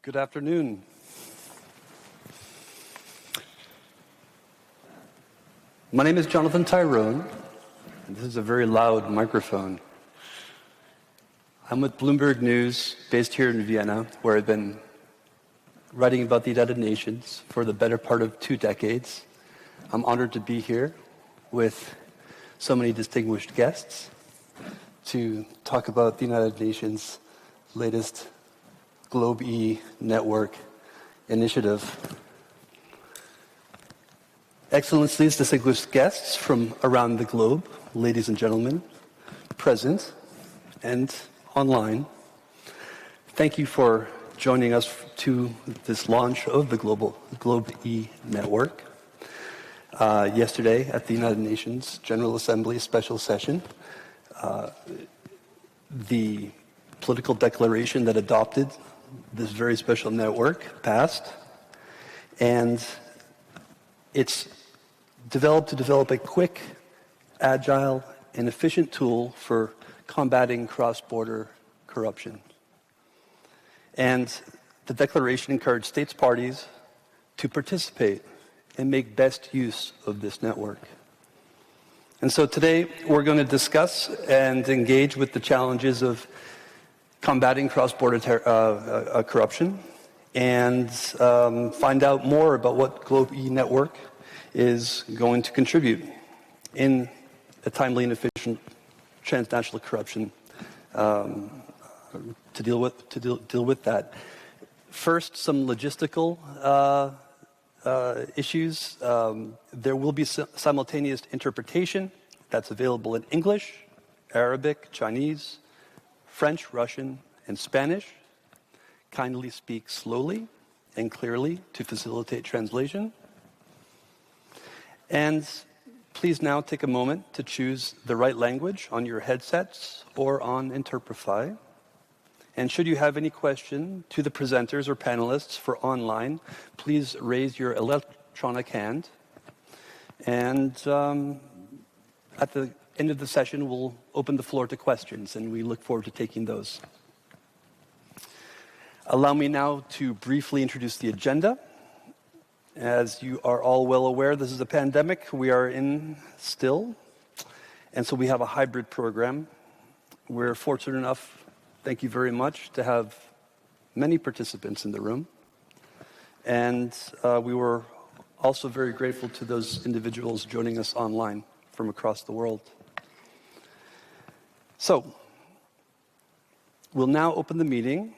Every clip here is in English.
Good afternoon. My name is Jonathan Tyrone, and this is a very loud microphone. I'm with Bloomberg News, based here in Vienna, where I've been writing about the United Nations for the better part of 2 decades. I'm honored to be here with so many distinguished guests to talk about the United Nations' latest GlobE network initiative. Excellencies, distinguished guests from around the globe, ladies and gentlemen, present and online, thank you for joining us to this launch of the GlobE network. Yesterday at the United Nations General Assembly special session, the political declaration that adopted this very special network passed, and it's developed a quick, agile, and efficient tool for combating cross-border corruption. And the declaration encouraged states parties to participate and make best use of this network. And so today we're going to discuss and engage with the challenges of combating cross-border corruption and find out more about what GlobE network is going to contribute in a timely and efficient transnational corruption to deal with that. First, some logistical issues. There will be simultaneous interpretation that's available in English, Arabic, Chinese, French, Russian, and Spanish. Kindly speak slowly and clearly to facilitate translation. And please now take a moment to choose the right language on your headsets or on Interpol. And should you have any question to the presenters or panelists for online, please raise your electronic hand. And at the end of the session, we'll open the floor to questions, and we look forward to taking those. Allow me now to briefly introduce the agenda. As you are all well aware, this is a pandemic we are in still, and so we have a hybrid program. We're fortunate enough, thank you very much, to have many participants in the room, and we were also very grateful to those individuals joining us online from across the world. So, we'll now open the meeting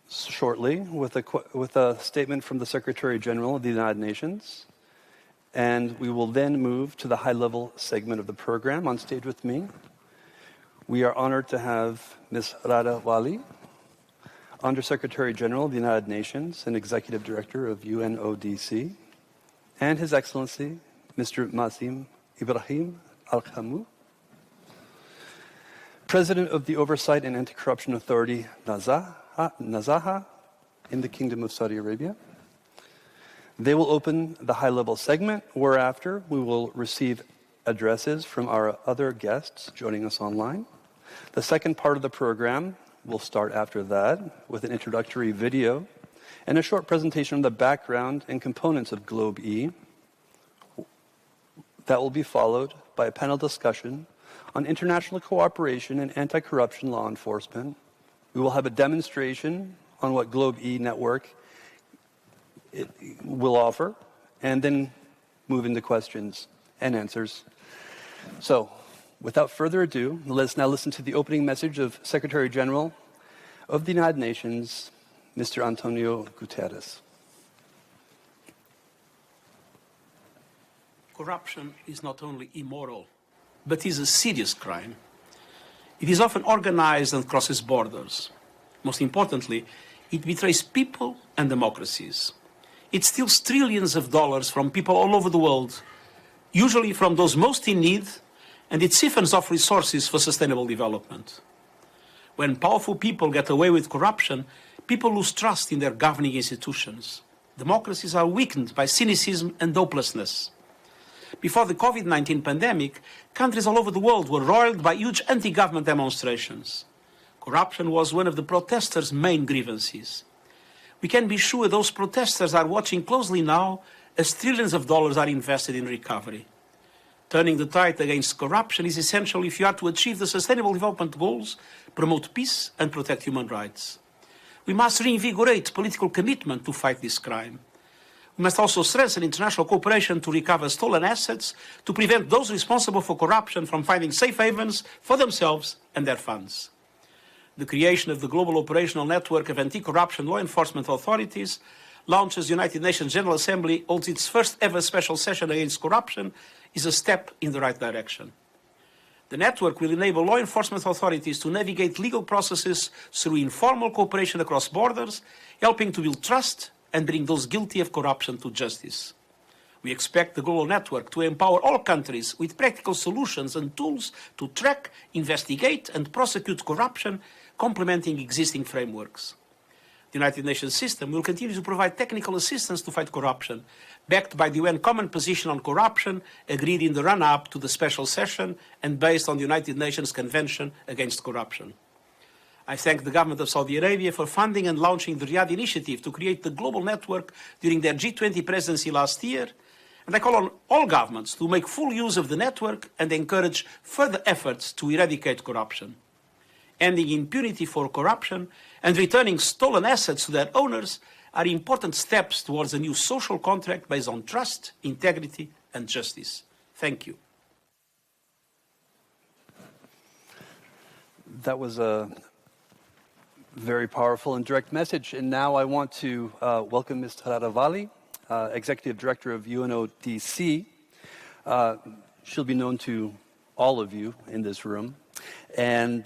shortly with a statement from the Secretary General of the United Nations, and we will then move to the high-level segment of the program. On stage with me, we are honored to have Ms. Radha Wali, Undersecretary General of the United Nations and Executive Director of UNODC, and His Excellency, Mr. Mazim Ibrahim Al-Khamu, President of the Oversight and Anti-Corruption Authority, Nazaha, in the Kingdom of Saudi Arabia. They will open the high-level segment, whereafter we will receive addresses from our other guests joining us online. The second part of the program will start after that with an introductory video and a short presentation of the background and components of GlobE. That will be followed by a panel discussion on international cooperation and anti-corruption law enforcement. We will have a demonstration on what GlobE network will offer, and then move into questions and answers. So, without further ado, let's now listen to the opening message of Secretary General of the United Nations, Mr. Antonio Guterres. Corruption is not only immoral, but is a serious crime. It is often organized and crosses borders. Most importantly, it betrays people and democracies. It steals trillions of dollars from people all over the world, usually from those most in need, and it siphons off resources for sustainable development. When powerful people get away with corruption, people lose trust in their governing institutions. Democracies are weakened by cynicism and hopelessness. Before the COVID-19 pandemic, countries all over the world were roiled by huge anti-government demonstrations. Corruption was one of the protesters' main grievances. We can be sure those protesters are watching closely now as trillions of dollars are invested in recovery. Turning the tide against corruption is essential if you are to achieve the Sustainable Development Goals, promote peace and protect human rights. We must reinvigorate political commitment to fight this crime. We must also strengthen international cooperation to recover stolen assets, to prevent those responsible for corruption from finding safe havens for themselves and their funds. The creation of the Global Operational Network of Anti-Corruption Law Enforcement Authorities, launched as the United Nations General Assembly holds its first ever special session against corruption, is a step in the right direction. The network will enable law enforcement authorities to navigate legal processes through informal cooperation across borders, helping to build trust and bring those guilty of corruption to justice. We expect the global network to empower all countries with practical solutions and tools to track, investigate, and prosecute corruption, complementing existing frameworks. The United Nations system will continue to provide technical assistance to fight corruption, backed by the UN Common Position on Corruption, agreed in the run-up to the special session and based on the United Nations Convention Against Corruption. I thank the government of Saudi Arabia for funding and launching the Riyadh initiative to create the global network during their G20 presidency last year, and I call on all governments to make full use of the network and encourage further efforts to eradicate corruption. Ending impunity for corruption and returning stolen assets to their owners are important steps towards a new social contract based on trust, integrity, and justice. Thank you. That was a very powerful and direct message. And now I want to welcome Ms. Tarara Vali, Executive Director of UNODC. She'll be known to all of you in this room. And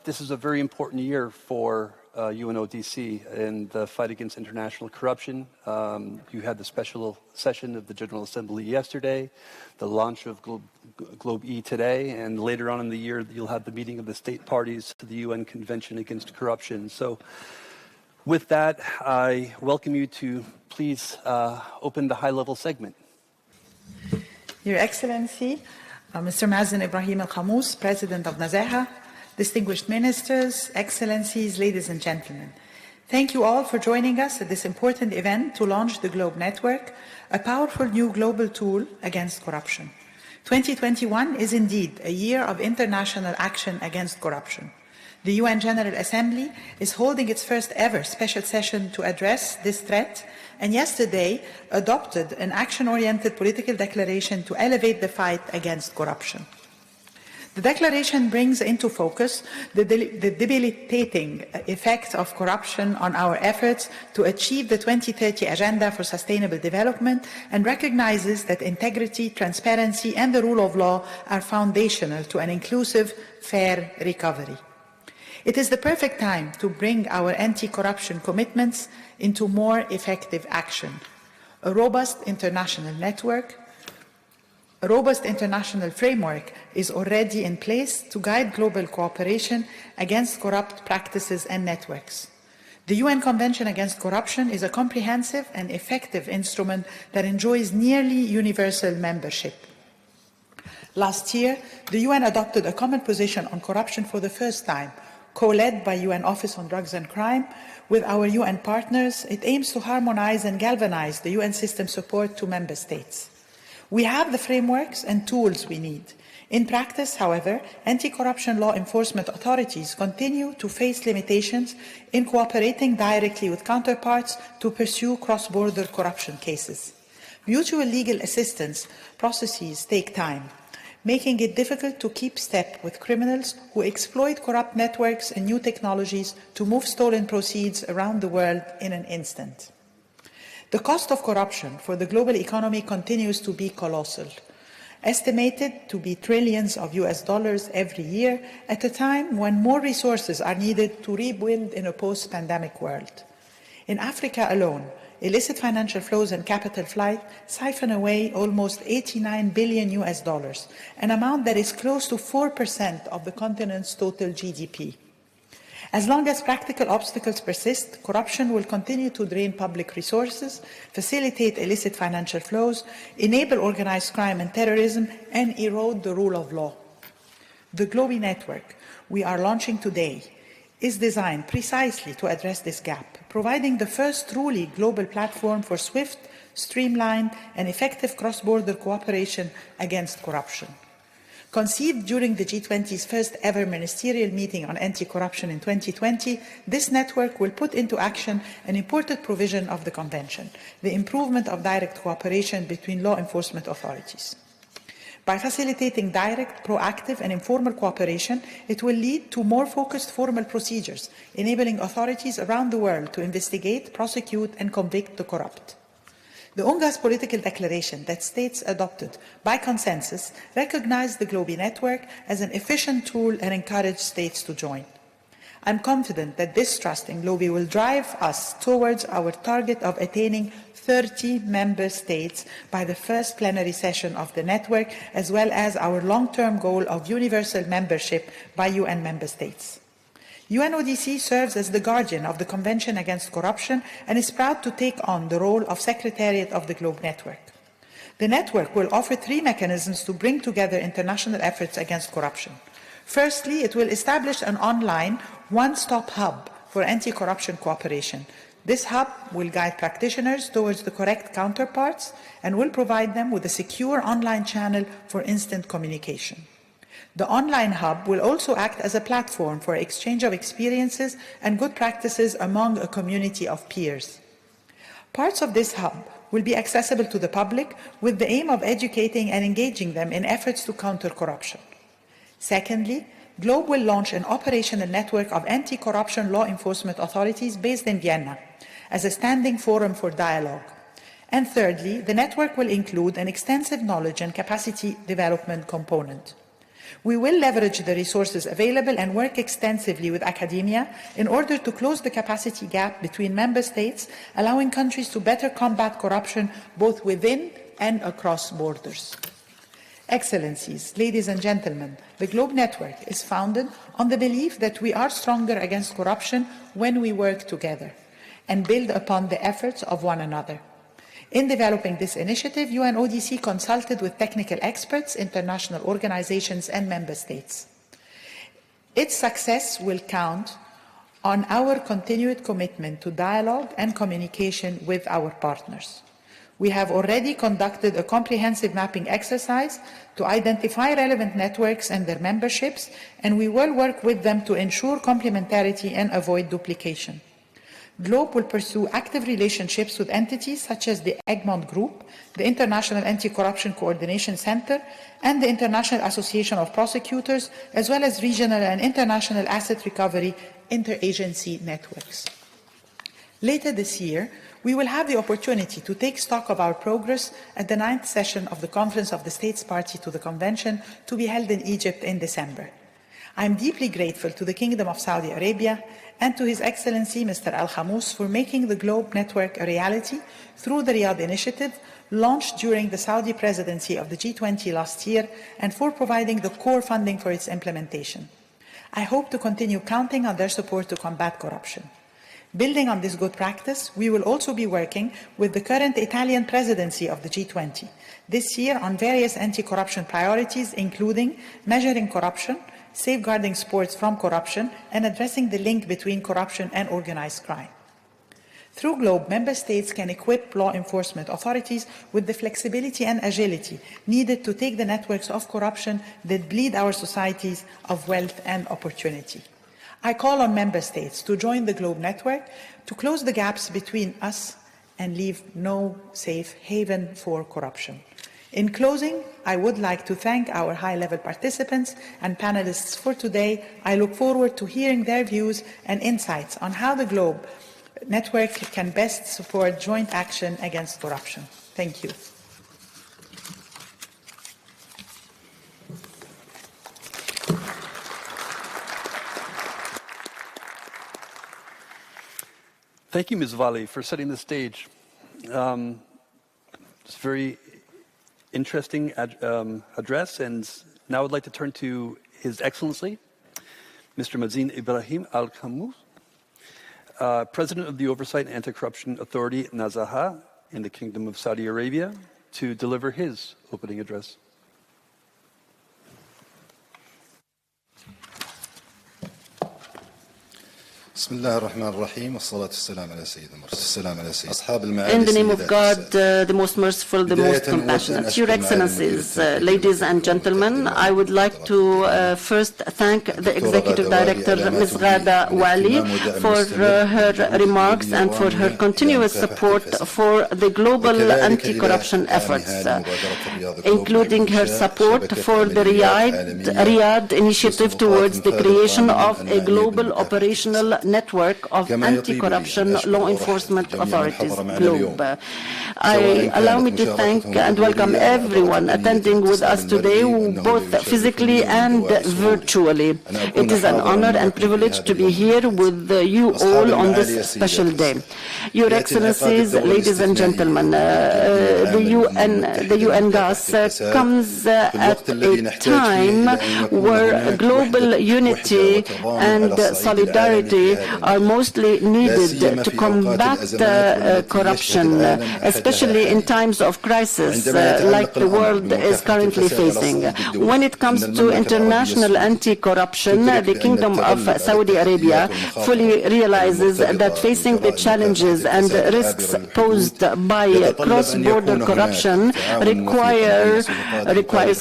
this is a very important year for UNODC in the fight against international corruption. You had the special session of the General Assembly yesterday, the launch of GlobE today, and later on in the year you'll have the meeting of the state parties to the UN Convention Against Corruption. So with that, I welcome you to please open the high-level segment. Your Excellency, Mr. Mazen Ibrahim Al-Khamous, President of Nazaha, distinguished ministers, excellencies, ladies and gentlemen. Thank you all for joining us at this important event to launch the GlobE Network, a powerful new global tool against corruption. 2021 is indeed a year of international action against corruption. The UN General Assembly is holding its first ever special session to address this threat, and yesterday adopted an action-oriented political declaration to elevate the fight against corruption. The declaration brings into focus the debilitating effect of corruption on our efforts to achieve the 2030 Agenda for Sustainable Development and recognizes that integrity, transparency, and the rule of law are foundational to an inclusive, fair recovery. It is the perfect time to bring our anti-corruption commitments into more effective action. A robust international framework is already in place to guide global cooperation against corrupt practices and networks. The UN Convention Against Corruption is a comprehensive and effective instrument that enjoys nearly universal membership. Last year, the UN adopted a common position on corruption for the first time, co-led by UN Office on Drugs and Crime. With our UN partners, it aims to harmonize and galvanize the UN system support to member states. We have the frameworks and tools we need. In practice, however, anti-corruption law enforcement authorities continue to face limitations in cooperating directly with counterparts to pursue cross-border corruption cases. Mutual legal assistance processes take time, making it difficult to keep step with criminals who exploit corrupt networks and new technologies to move stolen proceeds around the world in an instant. The cost of corruption for the global economy continues to be colossal, estimated to be trillions of US dollars every year at a time when more resources are needed to rebuild in a post-pandemic world. In Africa alone, illicit financial flows and capital flight siphon away almost 89 billion US dollars, an amount that is close to 4% of the continent's total GDP. As long as practical obstacles persist, corruption will continue to drain public resources, facilitate illicit financial flows, enable organized crime and terrorism, and erode the rule of law. The GlobE network we are launching today is designed precisely to address this gap, providing the first truly global platform for swift, streamlined, and effective cross-border cooperation against corruption. Conceived during the G20's first ever ministerial meeting on anti-corruption in 2020, this network will put into action an important provision of the Convention, the improvement of direct cooperation between law enforcement authorities. By facilitating direct, proactive, and informal cooperation, it will lead to more focused formal procedures, enabling authorities around the world to investigate, prosecute, and convict the corrupt. The UNGASS political declaration that states adopted by consensus recognized the GlobE network as an efficient tool and encouraged states to join. I'm confident that this trust in GlobE will drive us towards our target of attaining 30 member states by the first plenary session of the network, as well as our long-term goal of universal membership by UN member states. UNODC serves as the guardian of the Convention Against Corruption and is proud to take on the role of Secretariat of the GlobE network. The network will offer 3 mechanisms to bring together international efforts against corruption. Firstly, it will establish an online one-stop hub for anti-corruption cooperation. This hub will guide practitioners towards the correct counterparts and will provide them with a secure online channel for instant communication. The online hub will also act as a platform for exchange of experiences and good practices among a community of peers. Parts of this hub will be accessible to the public with the aim of educating and engaging them in efforts to counter corruption. Secondly, GlobE will launch an operational network of anti-corruption law enforcement authorities based in Vienna as a standing forum for dialogue. And thirdly, the network will include an extensive knowledge and capacity development component. We will leverage the resources available and work extensively with academia in order to close the capacity gap between member states, allowing countries to better combat corruption both within and across borders. Excellencies, ladies and gentlemen, the GlobE network is founded on the belief that we are stronger against corruption when we work together and build upon the efforts of one another. In developing this initiative, UNODC consulted with technical experts, international organizations, and member states. Its success will count on our continued commitment to dialogue and communication with our partners. We have already conducted a comprehensive mapping exercise to identify relevant networks and their memberships, and we will work with them to ensure complementarity and avoid duplication. GlobE will pursue active relationships with entities such as the Egmont Group, the International Anti-Corruption Coordination Center, and the International Association of Prosecutors, as well as regional and international asset recovery interagency networks. Later this year, we will have the opportunity to take stock of our progress at the 9th session of the Conference of the States Party to the Convention to be held in Egypt in December. I am deeply grateful to the Kingdom of Saudi Arabia and to His Excellency Mr. Al-Khamous for making the GlobE network a reality through the Riyadh initiative launched during the Saudi presidency of the G20 last year and for providing the core funding for its implementation. I hope to continue counting on their support to combat corruption. Building on this good practice, we will also be working with the current Italian presidency of the G20 this year on various anti-corruption priorities, including measuring corruption, safeguarding sports from corruption, and addressing the link between corruption and organized crime. Through GlobE, member states can equip law enforcement authorities with the flexibility and agility needed to take the networks of corruption that bleed our societies of wealth and opportunity. I call on member states to join the GlobE network to close the gaps between us and leave no safe haven for corruption. In closing, I would like to thank our high-level participants and panelists for today. I look forward to hearing their views and insights on how the GlobE network can best support joint action against corruption. Thank you. Thank you, Ms. Vali, for setting the stage. It's very interesting address, and now I'd like to turn to His Excellency, Mr. Mazin Ibrahim Al-Khamous, President of the Oversight and Anti-Corruption Authority, Nazaha, in the Kingdom of Saudi Arabia, to deliver his opening address. In the name of God, the most merciful, the most compassionate. Your Excellencies, ladies and gentlemen, I would like to first thank the Executive Director, Ms. Ghada Wali, for her remarks and for her continuous support for the global anti-corruption efforts, including her support for the Riyadh initiative towards the creation of a global operational network of anti-corruption law enforcement authorities, GlobE. Allow me to thank and welcome everyone attending with us today, both physically and virtually. It is an honor and privilege to be here with you all on this special day. Your Excellencies, ladies and gentlemen, the UNGASS comes at a time where global unity and solidarity are mostly needed to combat corruption, especially in times of crisis like the world is currently facing. When it comes to international anti-corruption, the Kingdom of Saudi Arabia fully realizes that facing the challenges and risks posed by cross-border corruption requires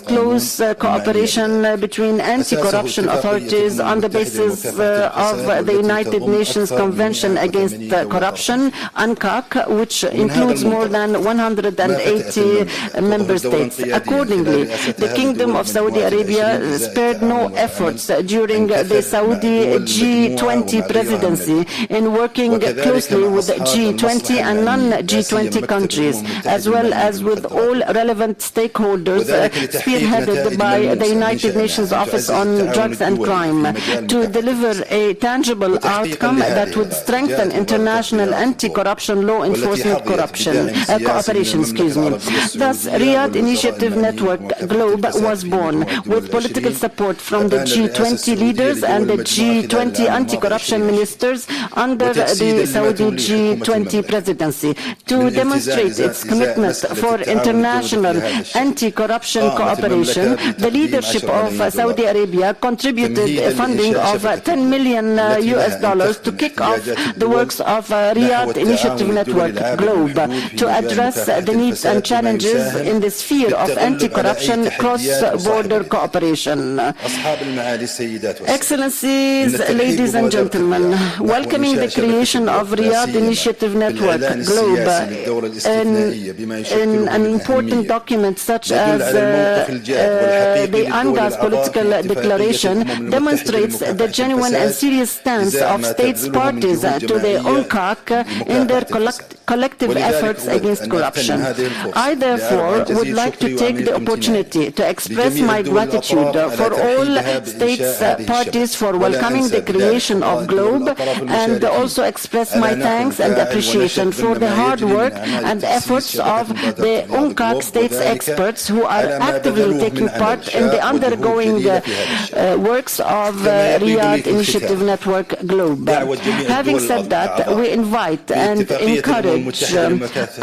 close cooperation between anti-corruption authorities on the basis of the United Nations Convention Against Corruption, UNCAC, which includes more than 180 member states. Accordingly, the Kingdom of Saudi Arabia spared no efforts during the Saudi G20 presidency in working closely with G20 and non-G20 countries, as well as with all relevant stakeholders, spearheaded by the United Nations Office on Drugs and Crime, to deliver a tangible outcome that would strengthen international anti-corruption law enforcement cooperation. Thus, Riyadh Initiative Network GlobE was born with political support from the G20 leaders and the G20 anti-corruption ministers under the Saudi G20 presidency to demonstrate its commitment for international anti-corruption cooperation. The leadership of Saudi Arabia contributed funding of $10 million to kick off the works of Riyadh Initiative Network GlobE to address the needs and challenges in the sphere of anti-corruption cross-border cooperation. Excellencies, ladies and gentlemen, welcoming the creation of Riyadh Initiative Network GlobE in an important document such as the UNGASS political declaration demonstrates the genuine and serious stance of states parties to the UNCAC in their collective efforts against corruption. I therefore would like to take the opportunity to express my gratitude for all states parties for welcoming the creation of GlobE, and also express my thanks and appreciation for the hard work and efforts of the UNCAC states experts who are actively taking part in the undergoing works of Riyadh Initiative Network GlobE. Having said that, we invite and encourage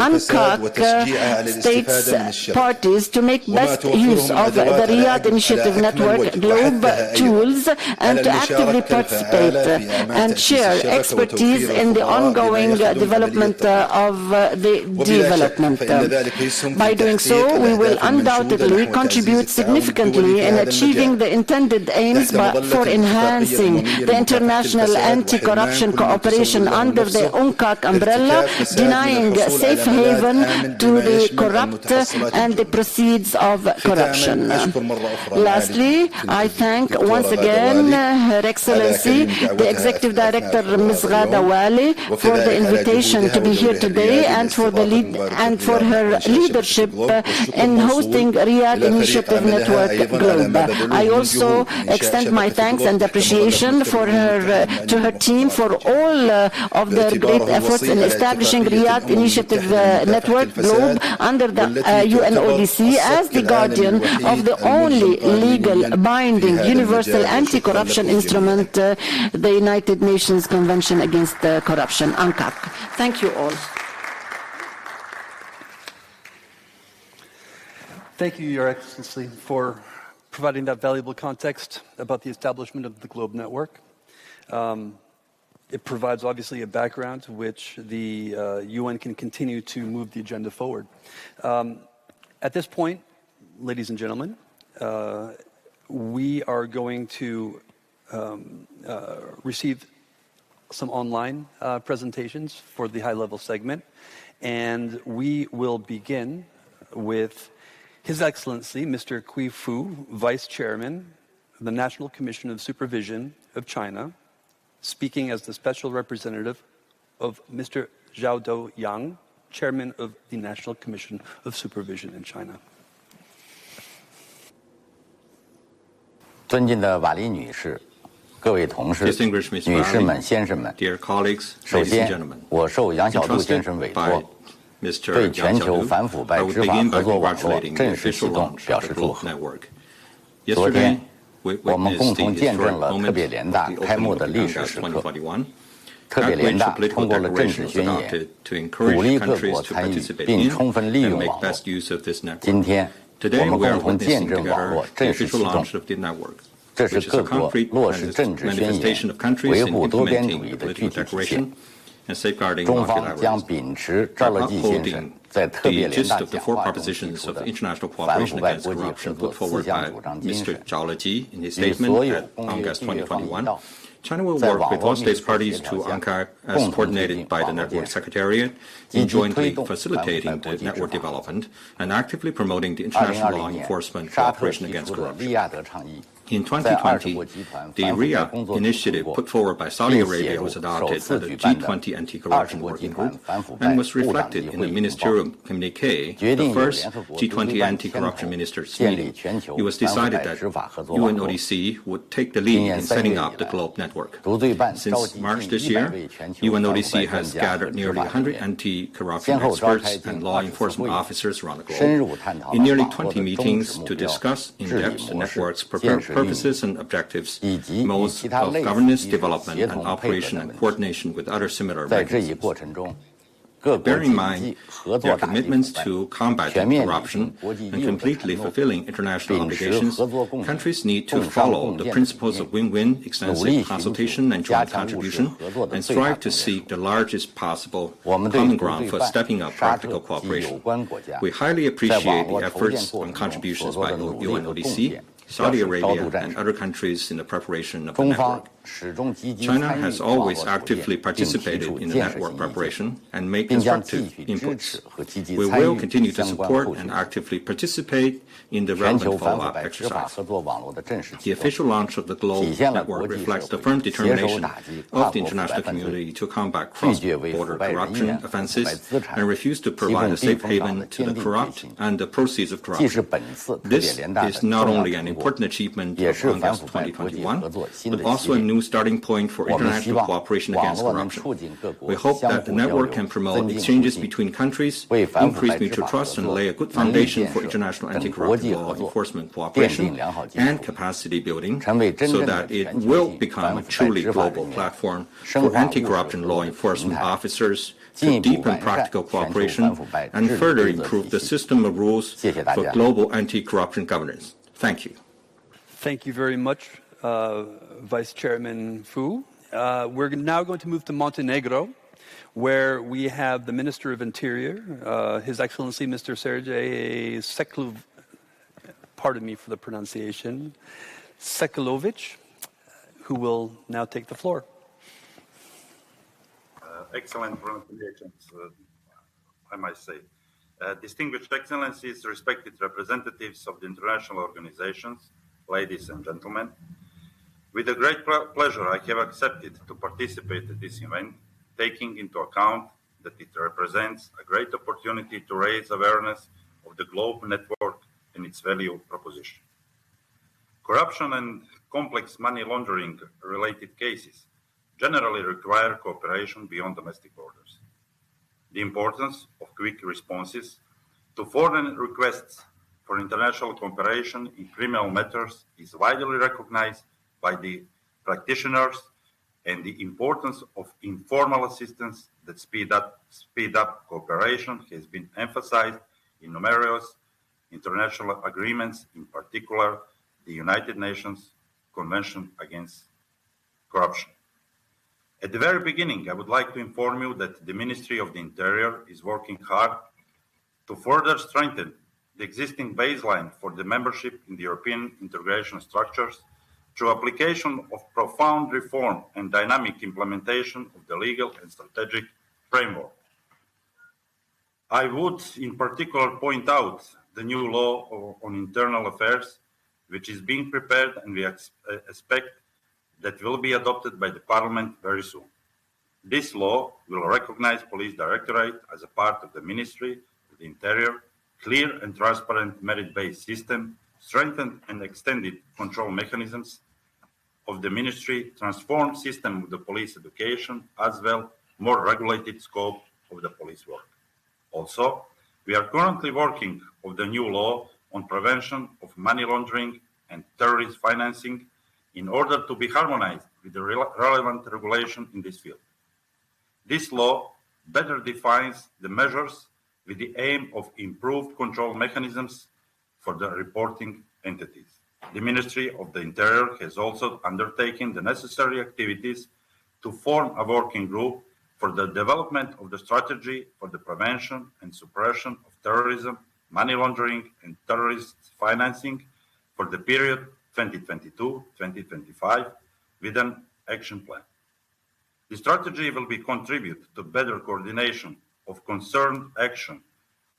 UNCAC states parties to make best use of the Riyadh Initiative Network GlobE tools and to actively participate and share expertise in the ongoing development of the development. By doing so, we will undoubtedly contribute significantly in achieving the intended aims for enhancing the international anti-corruption cooperation under the UNCAC umbrella, denying safe haven to the corrupt and the proceeds of corruption. Lastly, I thank once again Her Excellency, the Executive Director Ms. Ghada Wali, for the invitation to be here today and for her leadership in hosting Riyadh Initiative Network GlobE. I also extend my thanks and appreciation to her team for all of their great efforts in establishing Riyadh Initiative Network GlobE under the UNODC as the guardian of the only legal binding universal anti-corruption instrument, the United Nations Convention Against Corruption, UNCAC. Thank you all. Thank you, Your Excellency, for providing that valuable context about the establishment of the GlobE network. It provides obviously a background to which the UN can continue to move the agenda forward. At this point, ladies and gentlemen, we are going to receive some online presentations for the high-level segment, and we will begin with His Excellency, Mr. Cui Fu, Vice Chairman of the National Commission of Supervision of China, speaking as the special representative of Mr. Zhao Do-yang, Chairman of the National Commission of Supervision in China. 尊敬的瓦利女士，各位同事、女士们、先生们，首先，我受杨晓渡先生委托，对全球反腐败执法合作网络正式启动表示祝贺。昨天，我们共同见证了特别联大开幕的历史时刻。特别联大通过了正式宣言，鼓励各国参与并充分利用网络。今天，我们共同见证网络正式启动。这是各国落实政治宣言、维护多边主义的具体体现。中方将秉持赵乐际先生在特别联大讲话中提出的反腐败国际合作4项主张精神，与所有公约缔约方一道。China will work with all states parties to UNGASS as coordinated by the Network Secretariat in jointly facilitating the network development and actively promoting the international law enforcement cooperation against corruption. In 2020, the Riyadh initiative put forward by Saudi Arabia was adopted by the G20 Anti-Corruption Working Group and was reflected in the ministerial communique, the first G20 Anti-Corruption Ministers meeting. It was decided that UNODC would take the lead in setting up the GlobE network. Since March this year, UNODC has gathered nearly 100 anti-corruption experts and law enforcement officers around the globe in nearly 20 meetings to discuss in depth the network's purposes and objectives, modes of governance, development, and operation and coordination with other similar mechanisms. Bear in mind their commitments to combating corruption and completely fulfilling international obligations. Countries need to follow the principles of win-win, extensive consultation and joint contribution, and strive to seek the largest possible common ground for stepping up practical cooperation. We highly appreciate the efforts and contributions by UNODC, Saudi Arabia, and other countries in the preparation of the network. China has always actively participated in the network preparation and made constructive inputs. We will continue to support and actively participate in the relevant follow-up exercise. The official launch of the GlobE network reflects the firm determination of the international community to combat cross-border corruption offenses and refuse to provide a safe haven to the corrupt and the proceeds of corruption. This is not only an important achievement of UNGASS 2021, but also a new starting point for international cooperation against corruption. We hope that the network can promote exchanges between countries, increase mutual trust, and lay a good foundation for international anti-corruption law enforcement cooperation and capacity building so that it will become a truly global platform for anti-corruption law enforcement officers to deepen practical cooperation and further improve the system of rules for global anti-corruption governance. Thank you. Thank you very much, Vice Chairman Fu. We're now going to move to Montenegro, where we have the Minister of Interior, His Excellency Mr. Sergej Seklov, pardon me for the pronunciation, Sekulovic, who will now take the floor. Excellent pronunciations, I must say. Distinguished Excellencies, respected representatives of the international organizations, ladies and gentlemen, with a great pleasure I have accepted to participate in this event, taking into account that it represents a great opportunity to raise awareness of the GlobE network and its value proposition. Corruption and complex money laundering related cases generally require cooperation beyond domestic borders. The importance of quick responses to foreign requests for international cooperation in criminal matters is widely recognized by the practitioners, and the importance of informal assistance that speed up cooperation has been emphasized in numerous international agreements, in particular the United Nations Convention Against Corruption. At the very beginning, I would like to inform you that the Ministry of the Interior is working hard to further strengthen the existing baseline for the membership in the European integration structures through application of profound reform and dynamic implementation of the legal and strategic framework. I would in particular point out the new law on internal affairs, which is being prepared and we expect that will be adopted by the Parliament very soon. This law will recognize Police Directorate as a part of the Ministry of the Interior, clear and transparent merit-based system, strengthened and extended control mechanisms of the Ministry, transformed system of the police education, as well more regulated scope of the police work. Also, we are currently working on the new law on prevention of money laundering and terrorist financing in order to be harmonized with the relevant regulation in this field. This law better defines the measures with the aim of improved control mechanisms for the reporting entities. The Ministry of the Interior has also undertaken the necessary activities to form a working group for the development of the strategy for the prevention and suppression of terrorism, money laundering, and terrorist financing for the period 2022-2025 with an action plan. The strategy will be contribute to better coordination of concerned action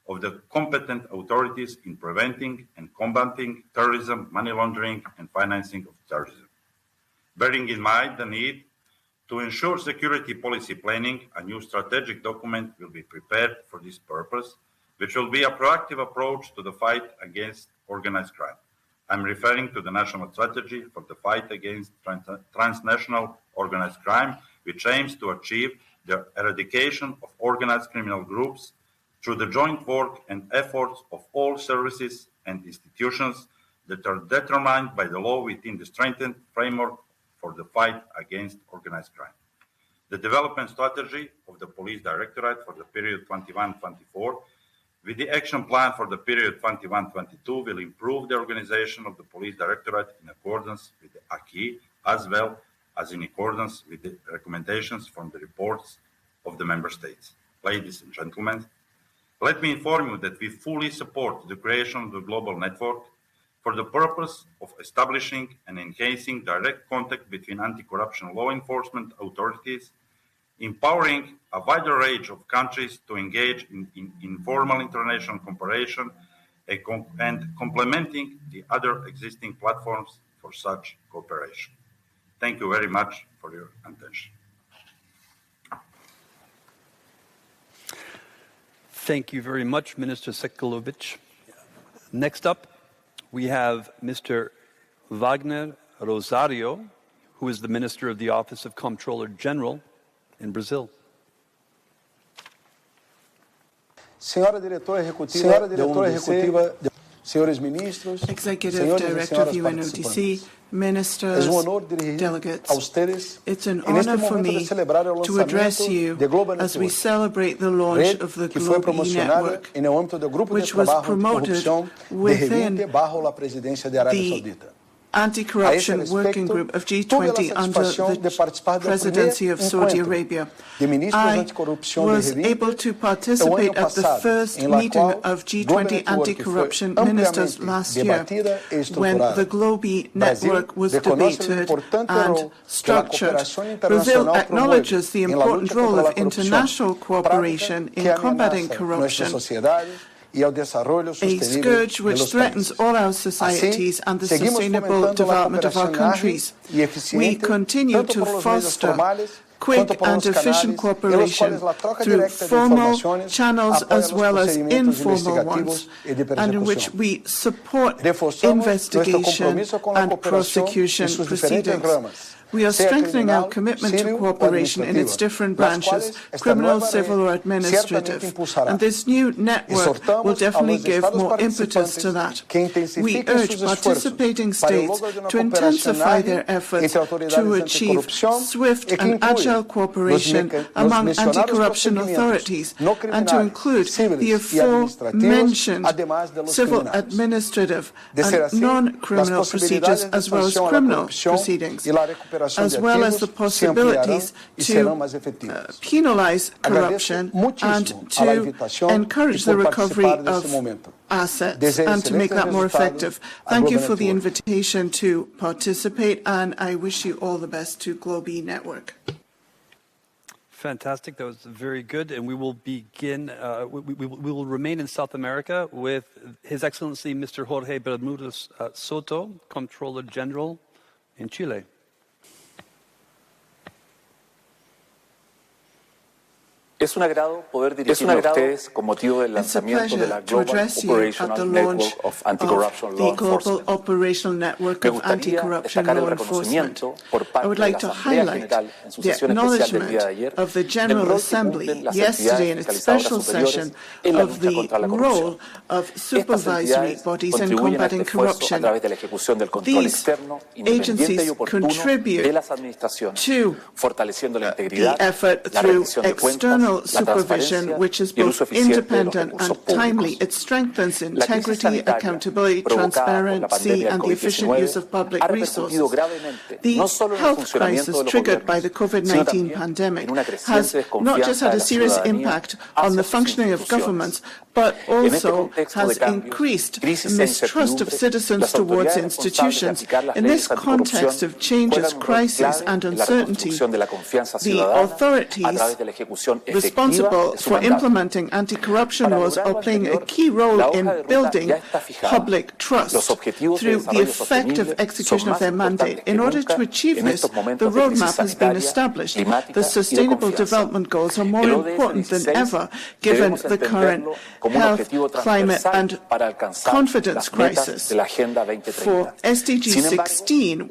of the competent authorities in preventing and combating terrorism, money laundering, and financing of terrorism. Bearing in mind the need to ensure security policy planning, a new strategic document will be prepared for this purpose, which will be a proactive approach to the fight against organized crime. I'm referring to the National Strategy for the Fight Against Transnational Organized Crime, which aims to achieve the eradication of organized criminal groups through the joint work and efforts of all services and institutions that are determined by the law within the strengthened framework for the fight against organized crime. The development strategy of the Police Directorate for the period 21-24 with the action plan for the period 21-22 will improve the organization of the Police Directorate in accordance with the acquis, as well as in accordance with the recommendations from the reports of the Member States. Ladies and gentlemen, let me inform you that we fully support the creation of the global network for the purpose of establishing and enhancing direct contact between anti-corruption law enforcement authorities, empowering a wider range of countries to engage in informal international cooperation and complementing the other existing platforms for such cooperation. Thank you very much for your attention. Thank you very much, Minister Sekulovic. Next up, we have Mr. Wagner Rosario, who is the Minister of the Office of Comptroller General in Brazil. Senhora Diretora Executiva, Senhores Ministros, Executive Director of UNODC, Ministers, delegates, it's an honor for me to address you as we celebrate the launch of the GlobE network, which was promoted within the Anti-Corruption Working Group of G20 under the presidency of Saudi Arabia. I was able to participate at the first meeting of G20 anti-corruption ministers last year when the GlobE network was debated and structured. Brazil acknowledges the important role of international cooperation in combating corruption, a scourge which threatens all our societies and the sustainable development of our countries. We continue to foster quick and efficient cooperation through formal channels as well as informal ones, and in which we support investigation and prosecution proceedings. We are strengthening our commitment to cooperation in its different branches, criminal, civil or administrative, and this new network will definitely give more impetus to that. We urge participating states to intensify their efforts to achieve swift and agile cooperation among anti-corruption authorities and to include the aforementioned civil, administrative and non-criminal procedures as well as criminal proceedings. as well as the possibilities to penalize corruption and to encourage the recovery of assets and to make that more effective. Thank you for the invitation to participate, and I wish you all the best to GlobE Network. Fantastic. That was very good. And we will begin, we will remain in South America with His Excellency Mr. Jorge Bermudez Soto, Comptroller General in Chile. Es un agrado poder dirigirme a ustedes con motivo del lanzamiento de la Global Operational Network of Anti-Corruption Law Enforcement. Me gustaría destacar el reconocimiento por parte de la Asamblea General en su sesión especial del día de ayer del rol que cumplen las entidades fiscalizadoras superiores en la lucha contra la corrupción. Estas entidades contribuyen al esfuerzo a través de la ejecución del control externo, independiente y oportuno de las administraciones, fortaleciendo la integridad, la rendición de cuentas, supervision, which is both independent and timely. It strengthens integrity, accountability, transparency, and the efficient use of public resources. The health crisis triggered by the COVID-19 pandemic has not just had a serious impact on the functioning of governments, but also has increased mistrust of citizens towards institutions. In this context of changes, crisis, and uncertainty, the authorities responsible for implementing anti-corruption laws are playing a key role in building public trust through the effective execution of their mandate. In order to achieve this, the roadmap has been established. The Sustainable Development Goals are more important than ever, given the current health, climate, and confidence crisis. For SDG 16,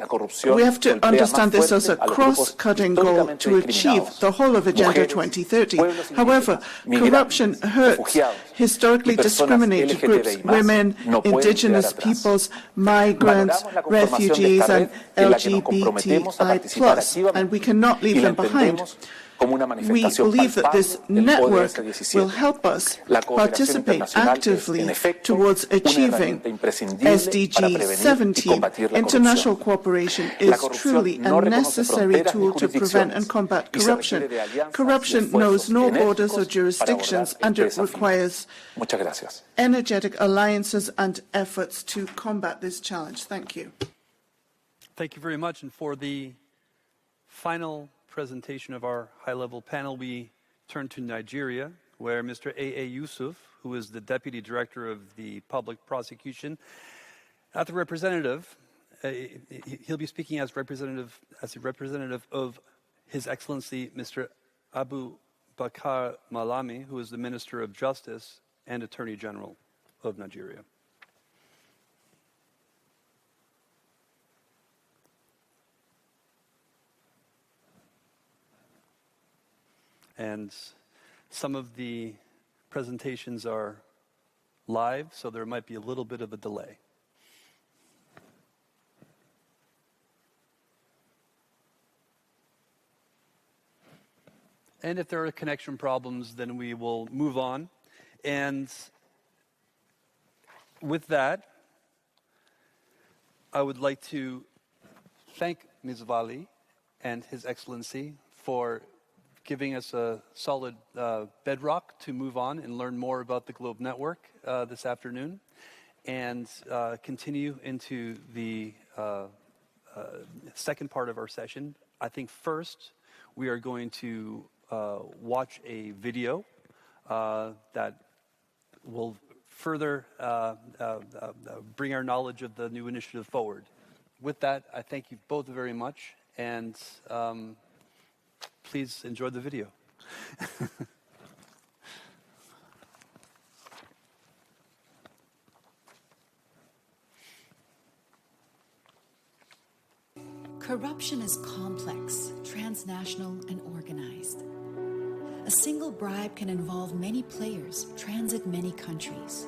we have to understand this as a cross-cutting goal to achieve the whole of Agenda 2030. However, corruption hurts historically discriminated groups, women, indigenous peoples, migrants, refugees, and LGBTI+, and we cannot leave them behind. We believe that this network will help us participate actively towards achieving SDG 17. International cooperation is truly a necessary tool to prevent and combat corruption. Corruption knows no borders or jurisdictions, and it requires energetic alliances and efforts to combat this challenge. Thank you. Thank you very much. And for the final presentation of our high-level panel, we turn to Nigeria, where Mr. A.A. Yusuf, who is the Deputy Director of the Public Prosecution, not the representative, he'll be speaking as a representative of His Excellency Mr. Abu Bakar Malami, who is the Minister of Justice and Attorney General of Nigeria. And some of the presentations are live, so there might be a little bit of a delay. And if there are connection problems, then we will move on. And with that, I would like to thank Ms. Vali and His Excellency for giving us a solid bedrock to move on and learn more about the GlobE Network this afternoon, and continue into the second part of our session. I think first we are going to watch a video that will further bring our knowledge of the new initiative forward. With that, I thank you both very much, and please enjoy the video. Corruption is complex, transnational, and organized. A single bribe can involve many players, transit many countries.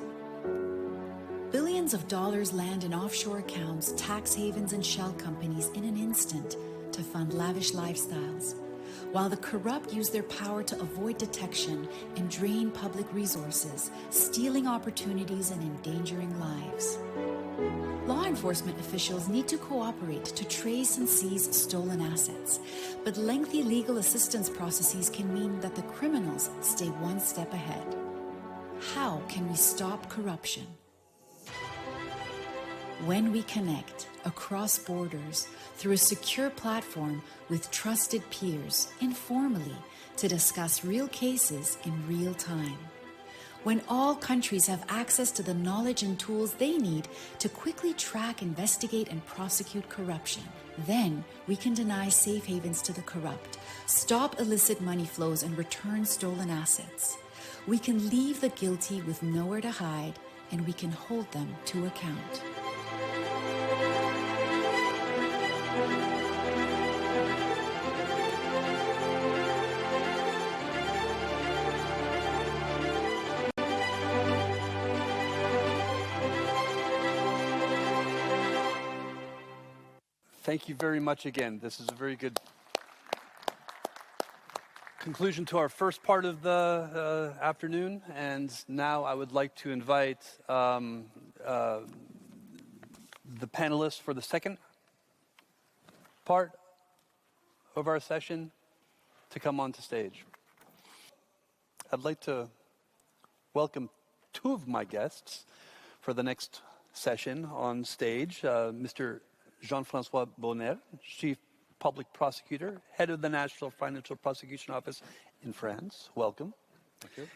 Billions of dollars land in offshore accounts, tax havens, and shell companies in an instant to fund lavish lifestyles, while the corrupt use their power to avoid detection and drain public resources, stealing opportunities and endangering lives. Law enforcement officials need to cooperate to trace and seize stolen assets, but lengthy legal assistance processes can mean that the criminals stay one step ahead. How can we stop corruption? When we connect across borders through a secure platform with trusted peers informally to discuss real cases in real time. When all countries have access to the knowledge and tools they need to quickly track, investigate, and prosecute corruption, then we can deny safe havens to the corrupt, stop illicit money flows, and return stolen assets. We can leave the guilty with nowhere to hide, and we can hold them to account. Thank you very much again. This is a very good conclusion to our first part of the afternoon. And now I would like to invite the panelists for the second part of our session to come onto stage. I'd like to welcome two of my guests for the next session on stage, Mr. Jean-François Bonner, Chief Public Prosecutor, Head of the National Financial Prosecution Office in France. Welcome. Thank you.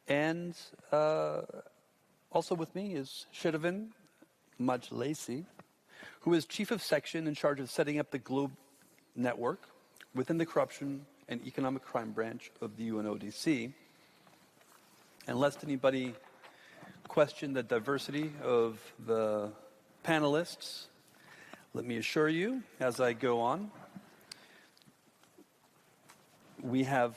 And also with me is Sheravin Majlesi, who is Chief of Section in charge of setting up the GlobE network within the Corruption and Economic Crime branch of the UNODC. And lest anybody question the diversity of the panelists, let me assure you, as I go on, we have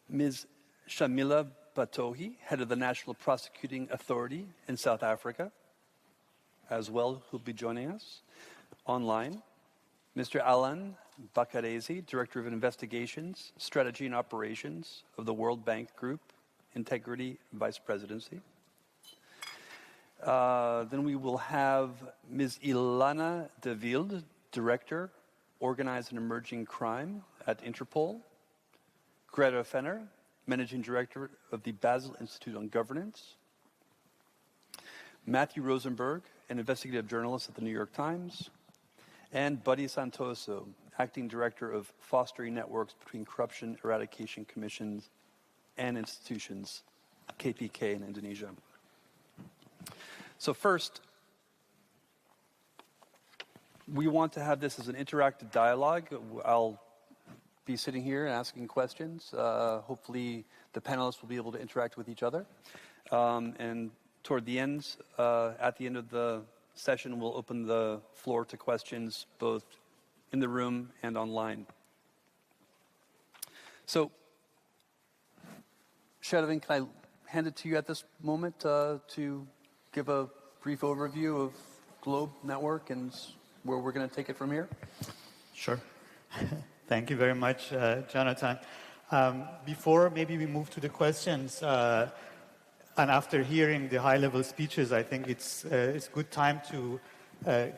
Ms. Shamila Batohi, Head of the National Prosecuting Authority in South Africa, as well, who'll be joining us online. Mr. Alan Bakarezi, Director of Investigations, Strategy and Operations of the World Bank Group, Integrity Vice Presidency. Then we will have Ms. Ilana de Wilde, Director, Organized and Emerging Crime at Interpol. Greta Fenner, Managing Director of the Basel Institute on Governance. Matthew Rosenberg, an investigative journalist at the New York Times. And Buddy Santoso, Acting Director of Fostering Networks Between Corruption Eradication Commissions and Institutions, KPK in Indonesia. So first, we want to have this as an interactive dialogue. I'll be sitting here and asking questions. Hopefully the panelists will be able to interact with each other. And toward the end, at the end of the session, we'll open the floor to questions both in the room and online. So, Sheravin, can I hand it to you at this moment to give a brief overview of GlobE Network and where we're going to take it from here? Sure. Thank you very much, Jonathan. Before maybe we move to the questions, and after hearing the high-level speeches, I think it's good time to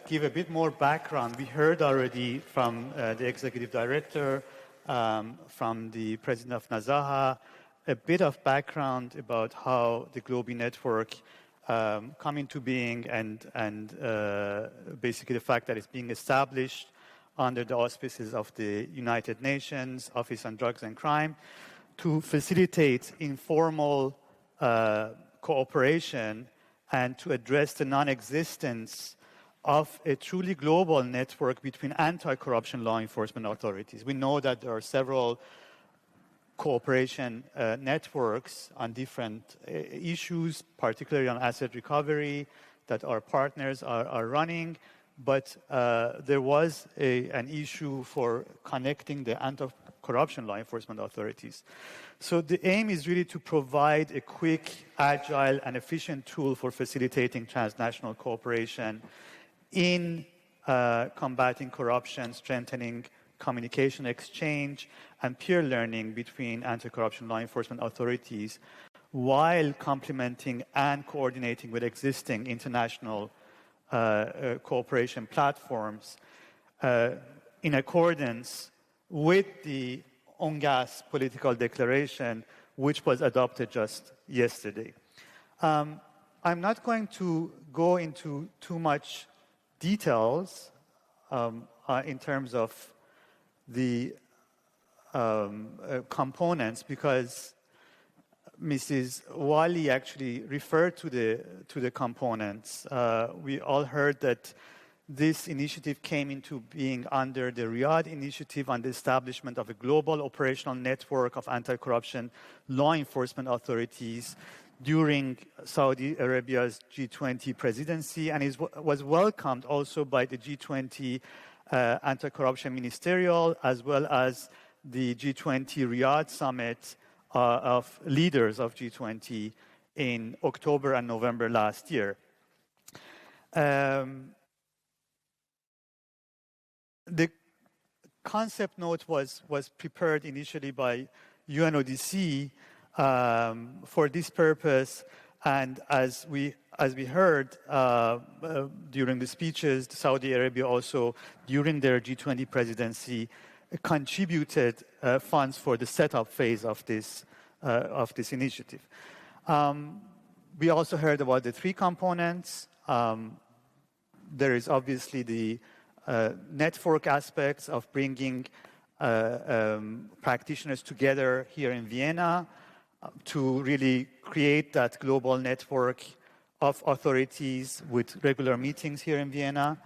give a bit more background. We heard already from the executive director, from the president of Nazaha, a bit of background about how the GlobE network come into being and basically the fact that it's being established under the auspices of the United Nations Office on Drugs and Crime to facilitate informal cooperation and to address the non-existence of a truly global network between anti-corruption law enforcement authorities. We know that there are several cooperation networks on different issues, particularly on asset recovery, that our partners are running. But there was an issue for connecting the anti-corruption law enforcement authorities. So the aim is really to provide a quick, agile, and efficient tool for facilitating transnational cooperation in combating corruption, strengthening communication exchange, and peer learning between anti-corruption law enforcement authorities while complementing and coordinating with existing international cooperation platforms in accordance with the UNGASS political declaration, which was adopted just yesterday. I'm not going to go into too much details in terms of the components, because Mrs. Wali actually referred to the components. We all heard that this initiative came into being under the Riyadh initiative on the establishment of a global operational network of anti-corruption law enforcement authorities during Saudi Arabia's G20 presidency, and it was welcomed also by the G20 anti-corruption ministerial, as well as the G20 Riyadh summit of leaders of G20 in October and November last year. The concept note was prepared initially by UNODC for this purpose, and as we heard during the speeches, Saudi Arabia also, during their G20 presidency, contributed funds for the setup phase of this initiative. We also heard about the three components. There is obviously the network aspects of bringing practitioners together here in Vienna to really create that global network of authorities with regular meetings here in Vienna.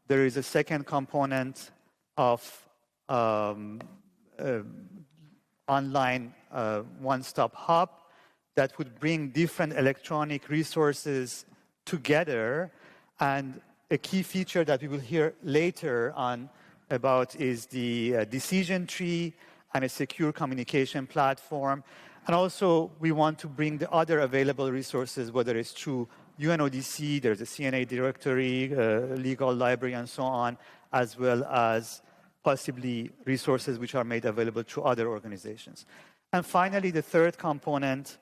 There is a second component of online one-stop hub that would bring different electronic resources together, and a key feature that we will hear later on about is the decision tree and a secure communication platform. And also, we want to bring the other available resources, whether it's through UNODC, there's a CNA directory, legal library, and so on, as well as possibly resources which are made available through other organizations. And finally, the third component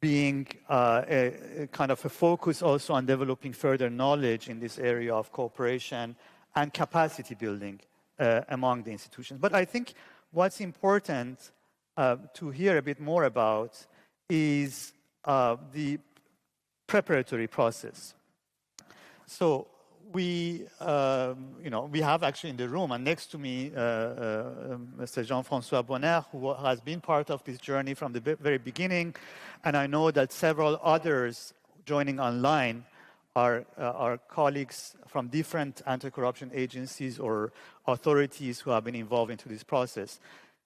being a kind of a focus also on developing further knowledge in this area of cooperation and capacity building among the institutions. But I think what's important to hear a bit more about is the preparatory process. So we have actually in the room, and next to me, Mr. Jean-François Bonner, who has been part of this journey from the very beginning, and I know that several others joining online are colleagues from different anti-corruption agencies or authorities who have been involved into this process.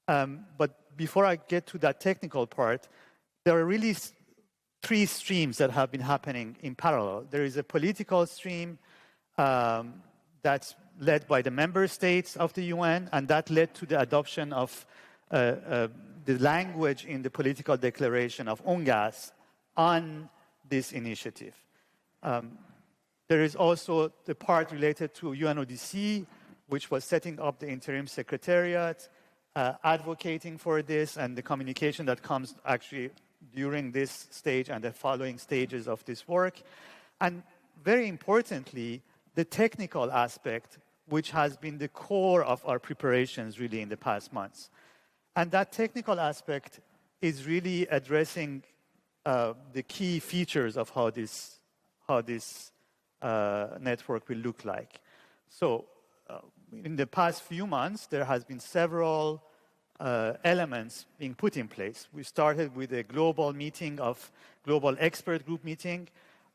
But before I get to that technical part, there are really three streams that have been happening in parallel. There is a political stream that's led by the member states of the UN, and that led to the adoption of the language in the political declaration of UNGASS on this initiative. There is also the part related to UNODC, which was setting up the interim secretariat, advocating for this, and the communication that comes actually during this stage and the following stages of this work. And very importantly, the technical aspect, which has been the core of our preparations really in the past months. And that technical aspect is really addressing the key features of how this network will look like. So in the past few months, there has been several elements being put in place. We started with a global expert group meeting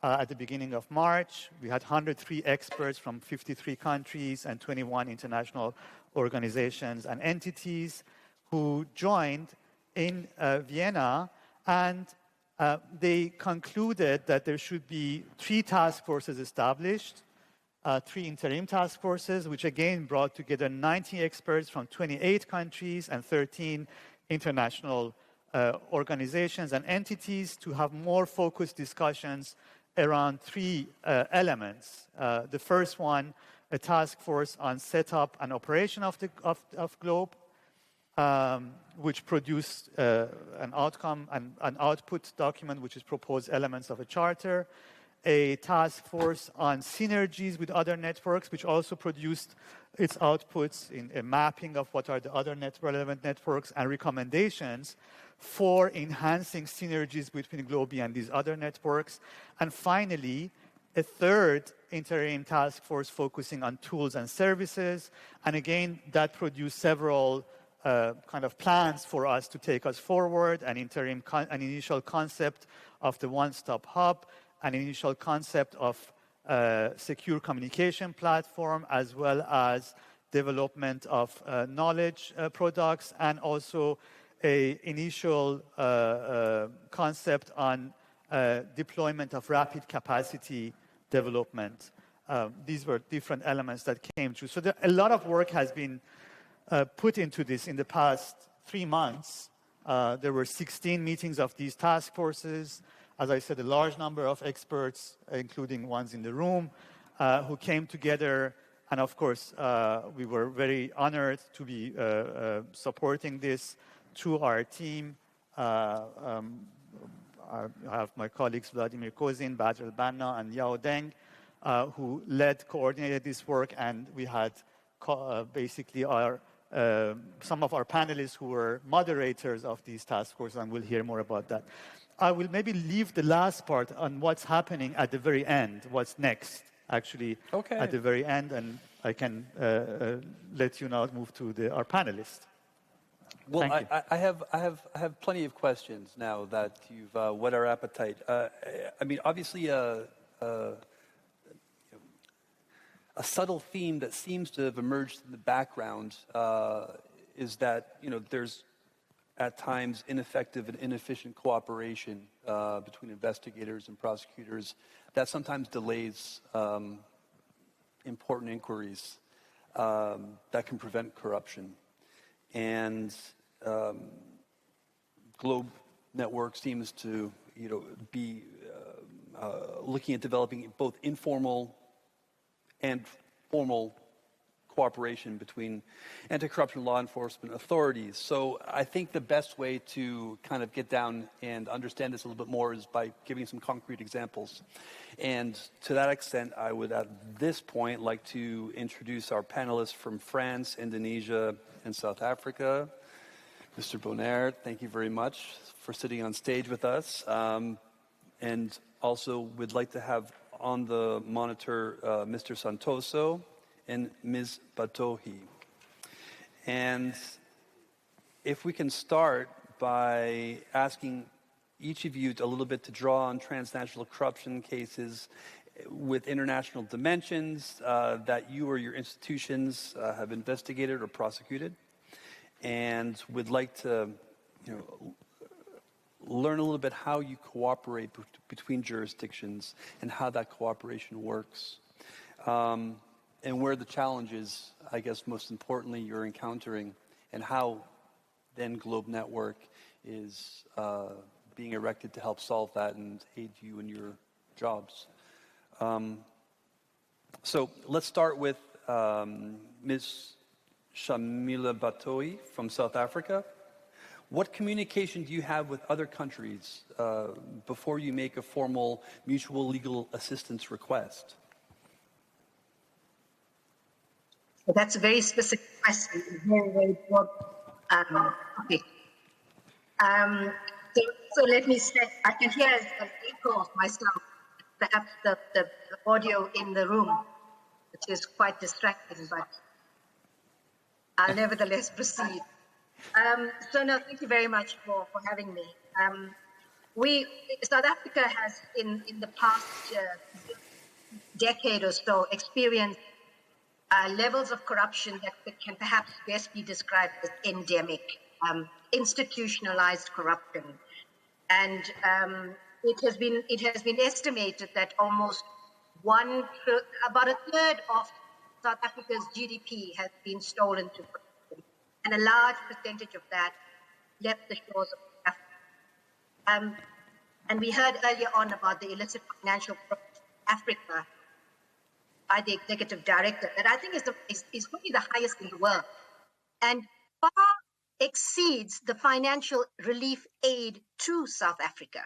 at the beginning of March. We had 103 experts from 53 countries and 21 international organizations and entities who joined in Vienna, and they concluded that there should be 3 task forces established, 3 interim task forces, which again brought together 90 experts from 28 countries and 13 international organizations and entities to have more focused discussions around 3 elements. The first one, a task force on setup and operation of GlobE. which produced an output document, which is proposed elements of a charter, a task force on synergies with other networks, which also produced its outputs in a mapping of what are the other relevant networks and recommendations for enhancing synergies between GlobE and these other networks. And finally, a third interim task force focusing on tools and services. And again, that produced several kind of plans for us to take us forward, an initial concept of the one-stop hub, an initial concept of secure communication platform, as well as development of knowledge products, and also an initial concept on deployment of rapid capacity development. These were different elements that came through. So a lot of work has been put into this in the past 3 months. There were 16 meetings of these task forces. As I said, a large number of experts, including ones in the room, who came together. And of course, we were very honored to be supporting this through our team. I have my colleagues Vladimir Kozin, Badr Banna, and Yao Deng, who coordinated this work. And we had basically some of our panelists who were moderators of these task forces, and we'll hear more about that. I will maybe leave the last part on what's happening at the very end, what's next, actually, at the very end, and I can let you now move to our panelists. Well, I have plenty of questions now that you've whet our appetite. I mean, obviously, a subtle theme that seems to have emerged in the background is that there's at times ineffective and inefficient cooperation between investigators and prosecutors that sometimes delays important inquiries that can prevent corruption. And GlobE Network seems to be looking at developing both informal and formal cooperation between anti-corruption law enforcement authorities. So I think the best way to kind of get down and understand this a little bit more is by giving some concrete examples. And to that extent, I would at this point like to introduce our panelists from France, Indonesia, and South Africa. Mr. Bonner, thank you very much for sitting on stage with us. And also we'd like to have on the monitor Mr. Santoso and Ms. Batohi. And if we can start by asking each of you a little bit to draw on transnational corruption cases with international dimensions that you or your institutions have investigated or prosecuted. And we'd like to learn a little bit how you cooperate between jurisdictions and how that cooperation works. And where the challenges, I guess most importantly, you're encountering, and how then GlobE Network is being erected to help solve that and aid you in your jobs. So let's start with Ms. Shamila Batohi from South Africa. What communication do you have with other countries before you make a formal mutual legal assistance request? So that's a very specific question, very, very broad topic. So let me say, I can hear an echo of myself, perhaps the audio in the room, which is quite distracting, but I'll nevertheless proceed. So no, thank you very much for having me. South Africa has, in the past decade or so, experienced levels of corruption that can perhaps best be described as endemic, institutionalized corruption. And it has been estimated that almost about a third of South Africa's GDP has been stolen to corruption, and a large percentage of that left the shores of Africa. And we heard earlier on about the illicit financial project Africa by the executive director, that I think is probably the highest in the world. And far exceeds the financial relief aid to South Africa,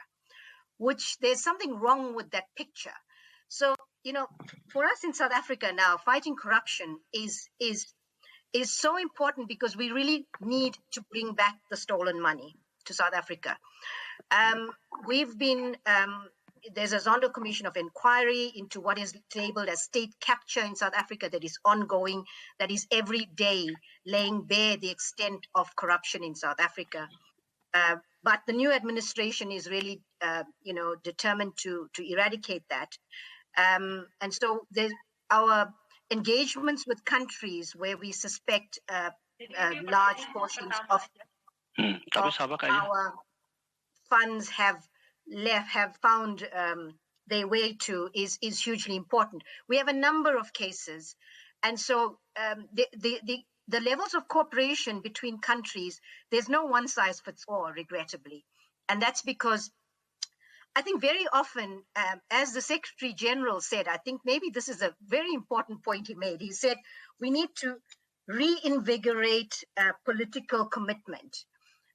which there's something wrong with that picture. So, for us in South Africa now, fighting corruption is so important because we really need to bring back the stolen money to South Africa. We've been, there's a Zondo Commission of Inquiry into what is labeled as state capture in South Africa that is ongoing, that is every day laying bare the extent of corruption in South Africa. But the new administration is really, determined to eradicate that. And so there's our engagements with countries where we suspect large portions of our funds have found their way to is hugely important. We have a number of cases, and so the levels of cooperation between countries, there's no one size fits all, regrettably, and that's because I think very often, as the Secretary General said, I think maybe this is a very important point he made. He said we need to reinvigorate political commitment.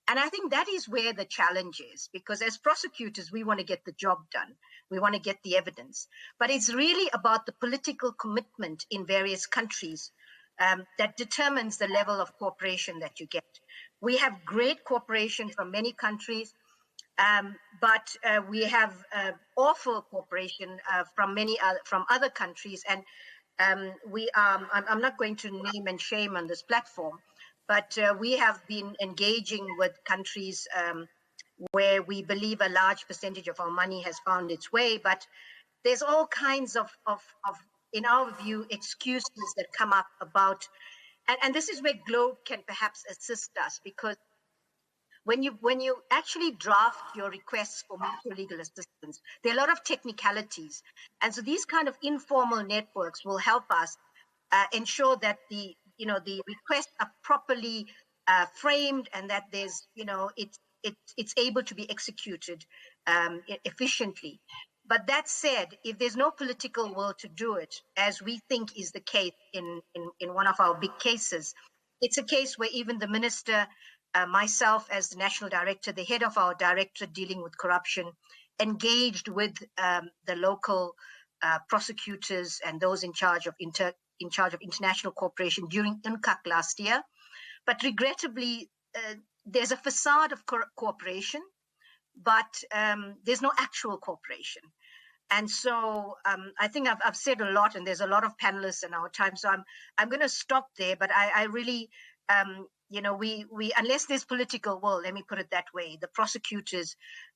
And I think that is where the challenge is, because as prosecutors, we want to get the job done. We want to get the evidence. But it's really about the political commitment in various countries that determines the level of cooperation that you get. We have great cooperation from many countries, but we have awful cooperation from other countries. And I'm not going to name and shame on this platform, but we have been engaging with countries where we believe a large percentage of our money has found its way. But there's all kinds of in our view, excuses that come up about, and this is where GlobE can perhaps assist us, because when you actually draft your requests for mutual legal assistance, there are a lot of technicalities. And so these kind of informal networks will help us ensure that the requests are properly framed, and that there's, it's able to be executed efficiently. But that said, if there's no political will to do it, as we think is the case in one of our big cases, it's a case where even the minister, myself as the national director, the head of our directorate dealing with corruption, engaged with the local prosecutors and those in charge of international cooperation during UNGASS last year. But regrettably, there's a facade of cooperation, but there's no actual cooperation. And so I think I've said a lot, and there's a lot of panelists in our time, so I'm going to stop there. But I really, we unless there's political will, let me put it that way, the prosecutors,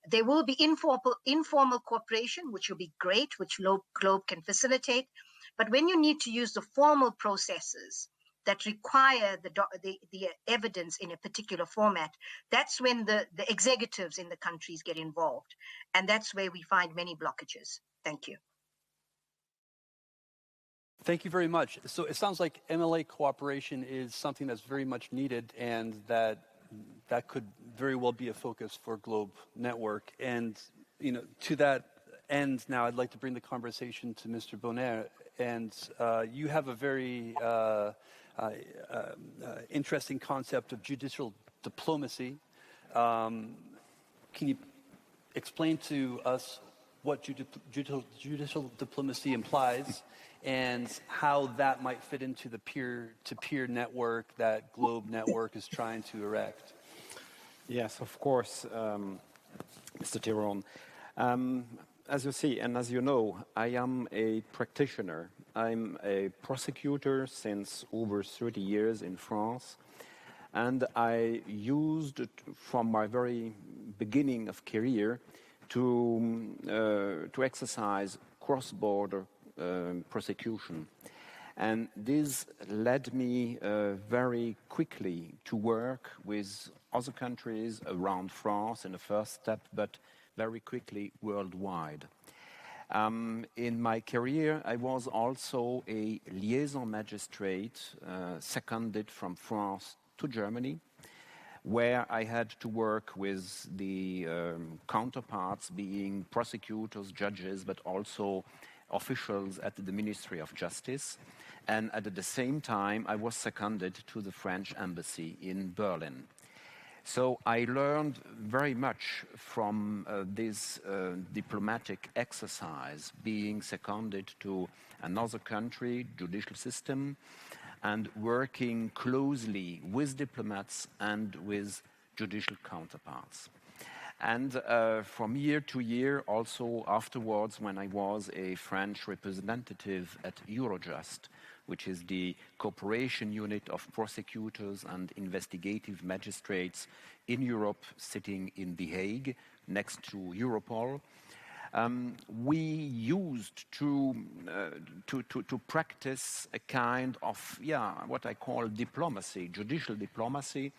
there will be informal cooperation, which will be great, which GlobE can facilitate. But when you need to use the formal processes that require the evidence in a particular format, that's when the executives in the countries get involved. And that's where we find many blockages. Thank you. Thank you very much. So it sounds like MLA cooperation is something that's very much needed, and that could very well be a focus for GlobE Network. And to that end, now I'd like to bring the conversation to Mr. Bonner. And you have a very interesting concept of judicial diplomacy. Can you explain to us what judicial diplomacy implies, and how that might fit into the peer-to-peer network that GlobE Network is trying to erect? Yes, of course, Mr. Tyrone. As you see, and as you know, I am a practitioner. I'm a prosecutor since over 30 years in France, and I used from my very beginning of career to exercise cross-border prosecution. And this led me very quickly to work with other countries around France in the first step, but very quickly worldwide. In my career, I was also a liaison magistrate, seconded from France to Germany, where I had to work with the counterparts, being prosecutors, judges, but also officials at the Ministry of Justice. And at the same time, I was seconded to the French embassy in Berlin. So I learned very much from this diplomatic exercise, being seconded to another country, judicial system, and working closely with diplomats and with judicial counterparts. And from year to year, also afterwards, when I was a French representative at Eurojust, which is the cooperation unit of prosecutors and investigative magistrates in Europe, sitting in The Hague, next to Interpol, we used to practice a kind of, what I call diplomacy, judicial diplomacy,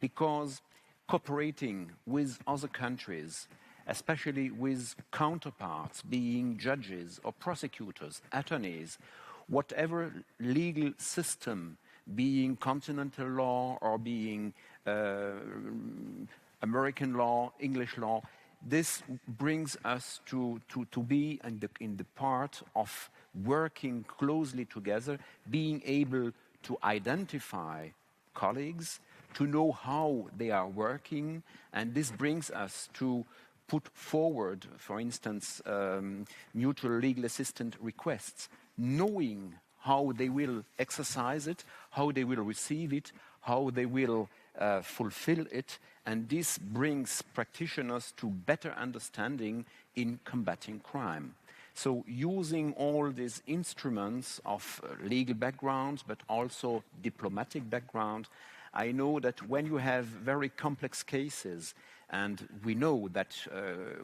because cooperating with other countries, especially with counterparts, being judges or prosecutors, attorneys, whatever legal system, being continental law or being American law, English law, this brings us to be in the part of working closely together, being able to identify colleagues, to know how they are working, and this brings us to put forward, for instance, mutual legal assistance requests, knowing how they will exercise it, how they will receive it, how they will fulfill it, and this brings practitioners to better understanding in combating crime. So using all these instruments of legal background, but also diplomatic background, I know that when you have very complex cases, and we know that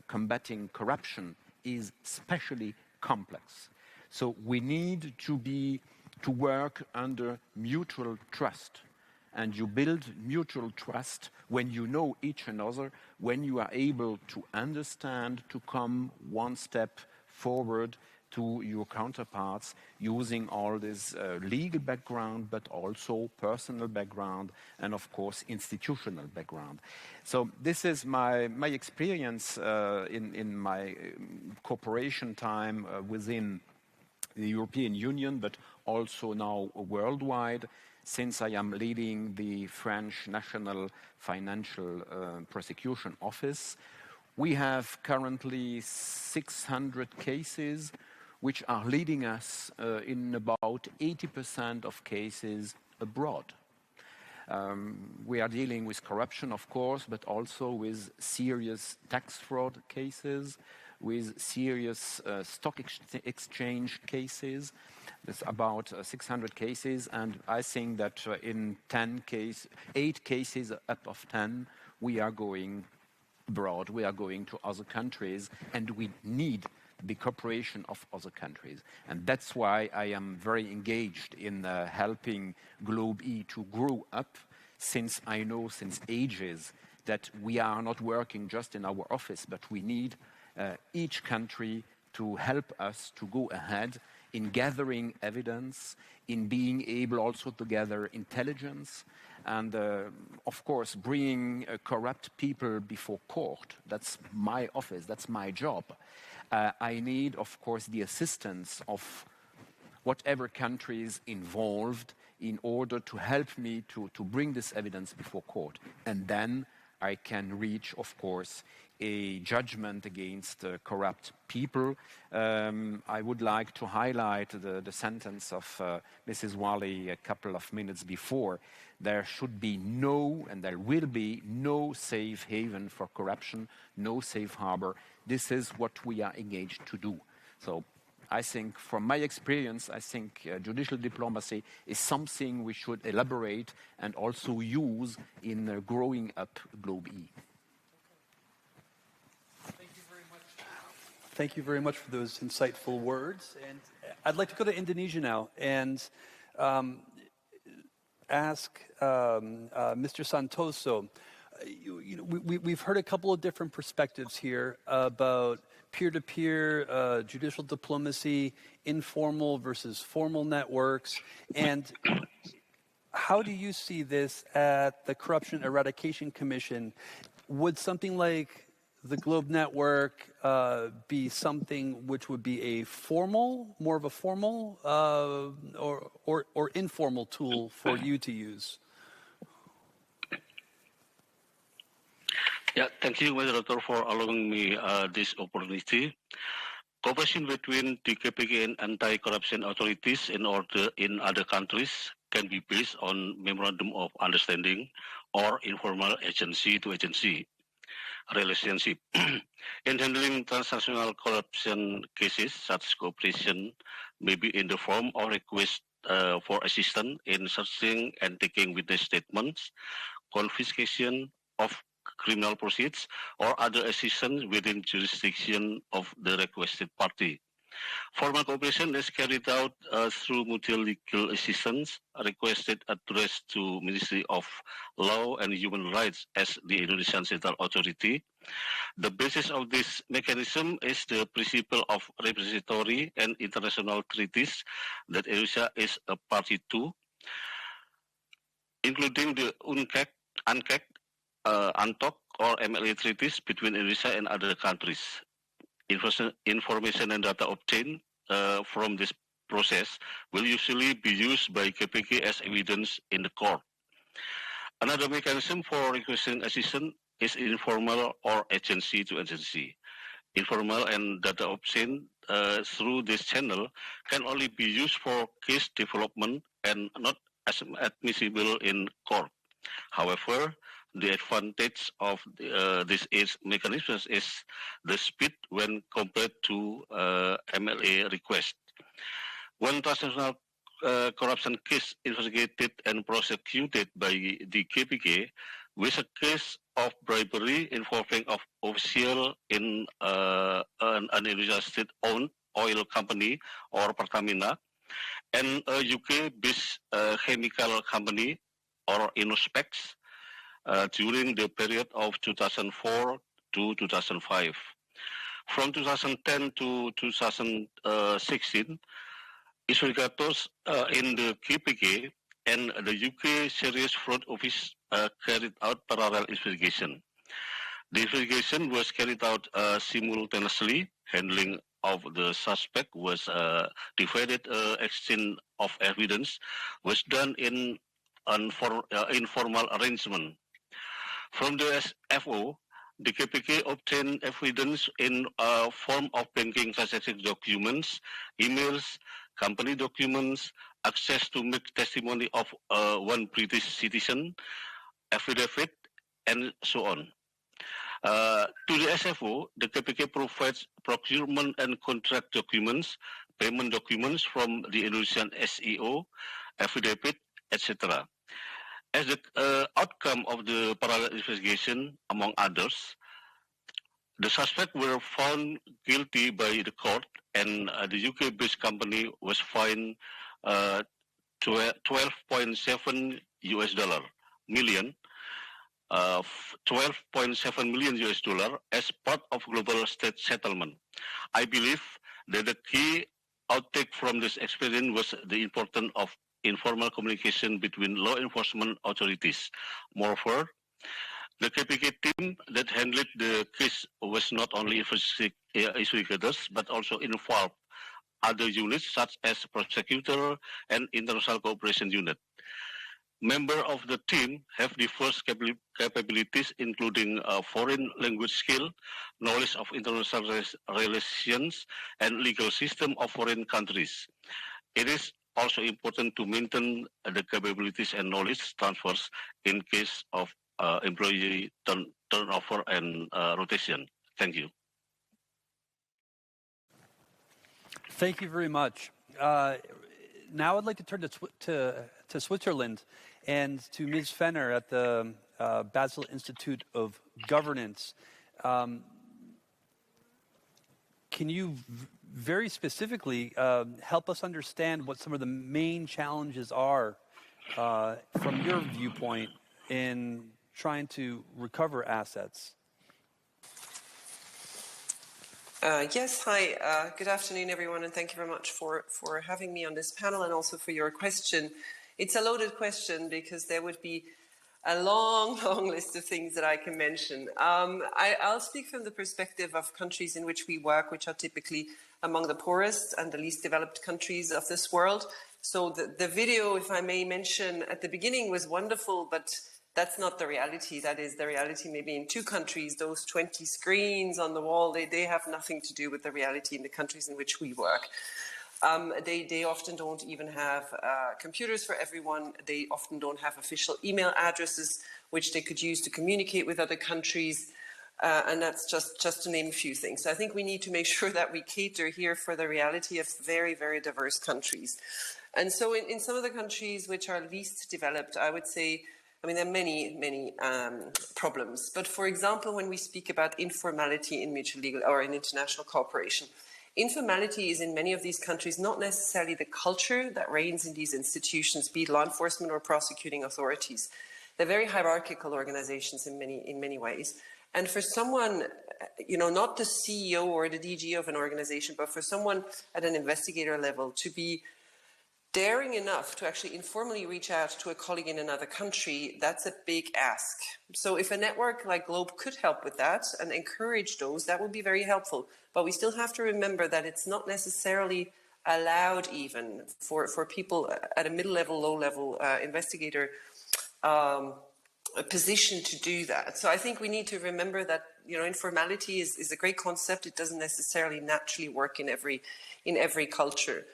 combating corruption is especially complex, so we need to work under mutual trust. And you build mutual trust when you know each another, when you are able to understand, to come one step forward to your counterparts, using all this legal background, but also personal background, and of course institutional background. So this is my experience in my cooperation time within the European Union, but also now worldwide, since I am leading the French National Financial Prosecution Office. We have currently 600 cases, which are leading us in about 80% of cases abroad. We are dealing with corruption, of course, but also with serious tax fraud cases, with serious stock exchange cases. There's about 600 cases, and I think that in 8 cases out of 10, we are going abroad, we are going to other countries, and we need the cooperation of other countries. And that's why I am very engaged in helping GlobE to grow up, since I know since ages that we are not working just in our office, but we need each country to help us to go ahead in gathering evidence, in being able also to gather intelligence, and of course bringing corrupt people before court. That's my office, that's my job. I need, of course, the assistance of whatever country is involved in order to help me to bring this evidence before court. And then I can reach, of course, a judgment against corrupt people. I would like to highlight the sentence of Mrs. Wally a couple of minutes before. There should be no, and there will be no safe haven for corruption, no safe harbor. This is what we are engaged to do. So I think, from my experience, I think judicial diplomacy is something we should elaborate and also use in growing up GlobE. Thank you very much for those insightful words. And I'd like to go to Indonesia now and ask Mr. Santoso. We've heard a couple of different perspectives here about peer-to-peer judicial diplomacy, informal versus formal networks. And how do you see this at the Corruption Eradication Commission? Would something like the GlobE network be something which would be more of a formal or informal tool for you to use? Yeah, thank you, moderator, for allowing me this opportunity. Cooperation between the KPK and anti-corruption authorities in other countries can be based on memorandum of understanding or informal agency-to-agency relationship. In handling transnational corruption cases, such cooperation may be in the form of request for assistance in searching and taking witness statements, confiscation of criminal proceeds, or other assistance within jurisdiction of the requested party. Formal cooperation is carried out through mutual legal assistance requested addressed to Ministry of Law and Human Rights as the Indonesian Central Authority. The basis of this mechanism is the principle of repository and international treaties that Indonesia is a party to, including the UNGASS, UNTOC, or MLA treaties between Indonesia and other countries. Information and data obtained from this process will usually be used by KPK as evidence in the court. Another mechanism for requesting assistance is informal or agency-to-agency. Informal and data obtained through this channel can only be used for case development and not as admissible in court. However, the advantage of this mechanism is the speed when compared to MLA request. When transnational corruption case investigated and prosecuted by the KPK with a case of bribery involving of official in an Indonesian state-owned oil company or Pertamina and a UK-based chemical company or Innospex during the period of 2004 to 2005. From 2010 to 2016, investigators in the KPK and the UK Serious Fraud Office carried out parallel investigation. The investigation was carried out simultaneously. Handling of the suspect was divided. Exchange of evidence was done in informal arrangement. From the SFO, the KPK obtained evidence in form of banking transaction documents, emails, company documents, access to make testimony of one British citizen, affidavit, and so on. To the SFO, the KPK provides procurement and contract documents, payment documents from the Indonesian SEO, affidavit, etc. As the outcome of the parallel investigation, among others, the suspects were found guilty by the court, and the UK-based company was fined $12.7 million, $12.7 million as part of global state settlement. I believe that the key outtake from this experience was the importance of informal communication between law enforcement authorities. Moreover, the KPK team that handled the case was not only investigators, but also involved other units such as prosecutor and international cooperation unit. Members of the team have diverse capabilities, including foreign language skill, knowledge of international relations, and legal system of foreign countries. It is also important to maintain the capabilities and knowledge transfers in case of employee turnover and rotation. Thank you. Thank you very much. Now I'd like to turn to Switzerland and to Ms. Fenner at the Basel Institute of Governance. Can you very specifically help us understand what some of the main challenges are from your viewpoint in trying to recover assets? Yes, hi. Good afternoon, everyone, and thank you very much for having me on this panel and also for your question. It's a loaded question because there would be a long, long list of things that I can mention. I'll speak from the perspective of countries in which we work, which are typically among the poorest and the least developed countries of this world. So the video, if I may mention, at the beginning was wonderful, but That's not the reality. That is the reality maybe in 2 countries. Those 20 screens on the wall, they have nothing to do with the reality in the countries in which we work. They often don't even have computers for everyone. They often don't have official email addresses which they could use to communicate with other countries. And that's just to name a few things. So I think we need to make sure that we cater here for the reality of very, very diverse countries. And so in some of the countries which are least developed, I would say, I mean, there are many problems. But for example, when we speak about informality in mutual legal or in international cooperation, informality is in many of these countries not necessarily the culture that reigns in these institutions, be it law enforcement or prosecuting authorities. They're very hierarchical organizations in many ways. And for someone, you know, not the CEO or the DG of an organization, but for someone at an investigator level to be daring enough to actually informally reach out to a colleague in another country, that's a big ask. So if a network like GlobE could help with that and encourage those, that would be very helpful. But we still have to remember that it's not necessarily allowed even for people at a middle-level, low-level investigator position to do that. So I think we need to remember that, you know, informality is a great concept. It doesn't necessarily naturally work in every culture.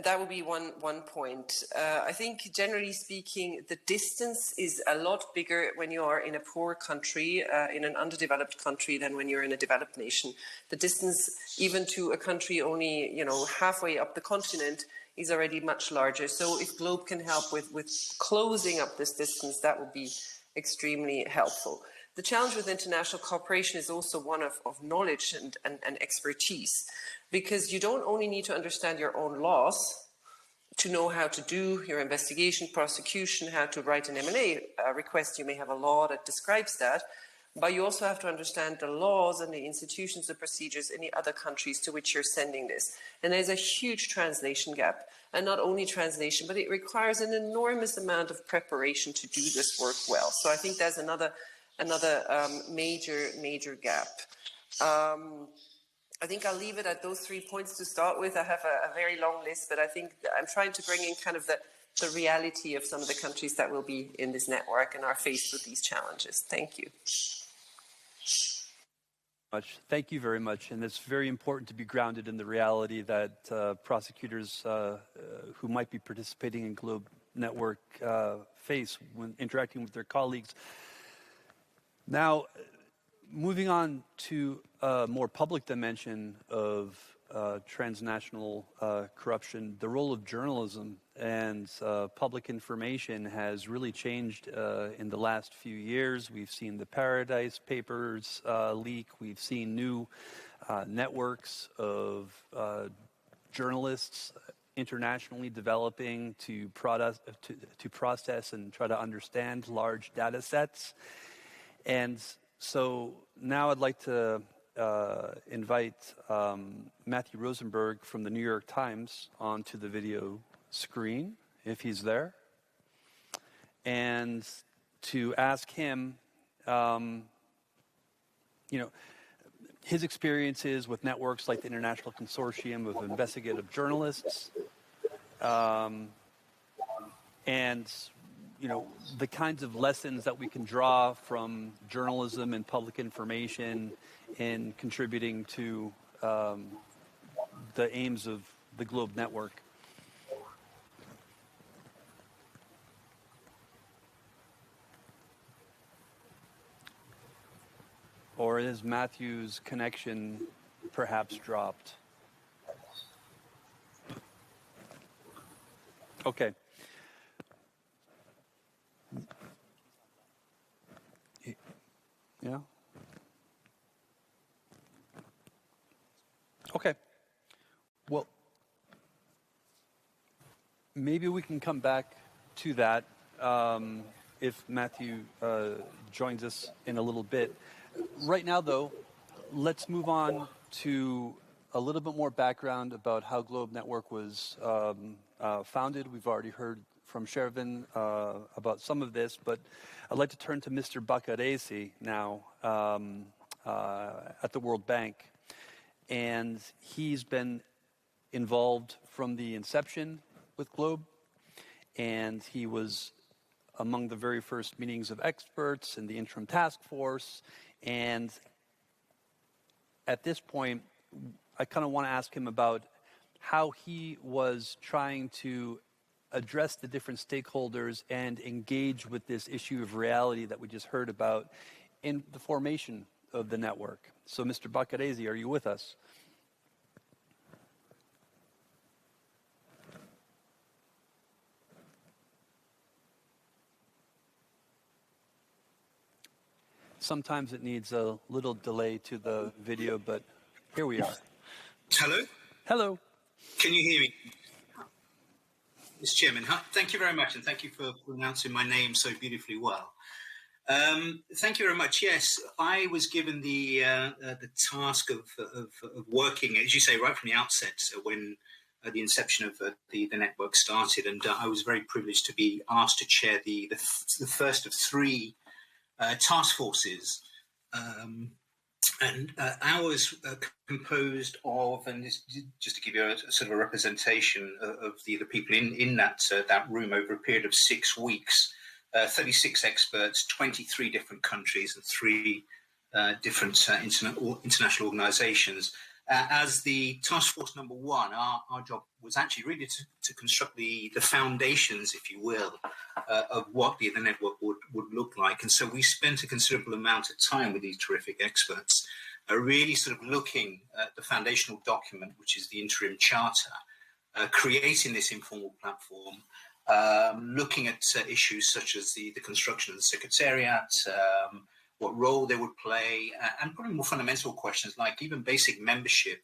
That would be one point. I think generally speaking, the distance is a lot bigger when you are in a poor country, in an underdeveloped country, than when you're in a developed nation. The distance even to a country only, you know, halfway up the continent is already much larger. So if GlobE can help with closing up this distance, that would be extremely helpful. The challenge with international cooperation is also one of knowledge and expertise, because you don't only need to understand your own laws to know how to do your investigation, prosecution, how to write an M&A request. You may have a law that describes that, but you also have to understand the laws and the institutions, the procedures in the other countries to which you're sending this. And there's a huge translation gap. And not only translation, but it requires an enormous amount of preparation to do this work well. So I think there's another major gap. I think I'll leave it at those 3 points to start with. I have a very long list, but I think I'm trying to bring in kind of the reality of some of the countries that will be in this network and are faced with these challenges. Thank you. Thank you very much. And it's very important to be grounded in the reality that prosecutors who might be participating in GlobE Network face when interacting with their colleagues. Now, moving on to a more public dimension of transnational corruption, the role of journalism and public information has really changed in the last few years. We've seen the Paradise Papers leak. We've seen new networks of journalists internationally developing to process and try to understand large data sets. And so now I'd like to invite Matthew Rosenberg from the New York Times onto the video screen, if he's there, and to ask him, his experiences with networks like the International Consortium of Investigative Journalists, and the kinds of lessons that we can draw from journalism and public information in contributing to the aims of the GlobE Network. Or is Matthew's connection perhaps dropped? Okay. Yeah? Okay. Well, maybe we can come back to that if Matthew joins us in a little bit. Right now, though, let's move on to a little bit more background about how GlobE Network was founded. We've already heard from Shervin about some of this, but I'd like to turn to Mr. Baccaresi now at the World Bank. And he's been involved from the inception with GlobE, and he was among the very first meetings of experts in the interim task force. And at this point, I kind of want to ask him about how he was trying to address the different stakeholders and engage with this issue of reality that we just heard about in the formation of the network. So, Mr. Baccaresi, are you with us? Sometimes it needs a little delay to the video, but here we are. Hello? Hello. Can you hear me? Mr. Chairman, thank you very much, and thank you for pronouncing my name so beautifully well. Thank you very much. Yes, I was given the task of working, as you say, right from the outset, when the inception of the network started, and I was very privileged to be asked to chair the first of three task forces. And ours composed of, and this, just to give you a sort of a representation of the people in that room over a period of 6 weeks, 36 experts, 23 different countries, and 3 different international organizations. As the task force number 1, our job was actually really to construct the foundations, if you will, of what the network would look like. And so we spent a considerable amount of time with these terrific experts, really sort of looking at the foundational document, which is the interim charter, creating this informal platform, looking at issues such as the construction of the secretariat, what role they would play, and probably more fundamental questions like even basic membership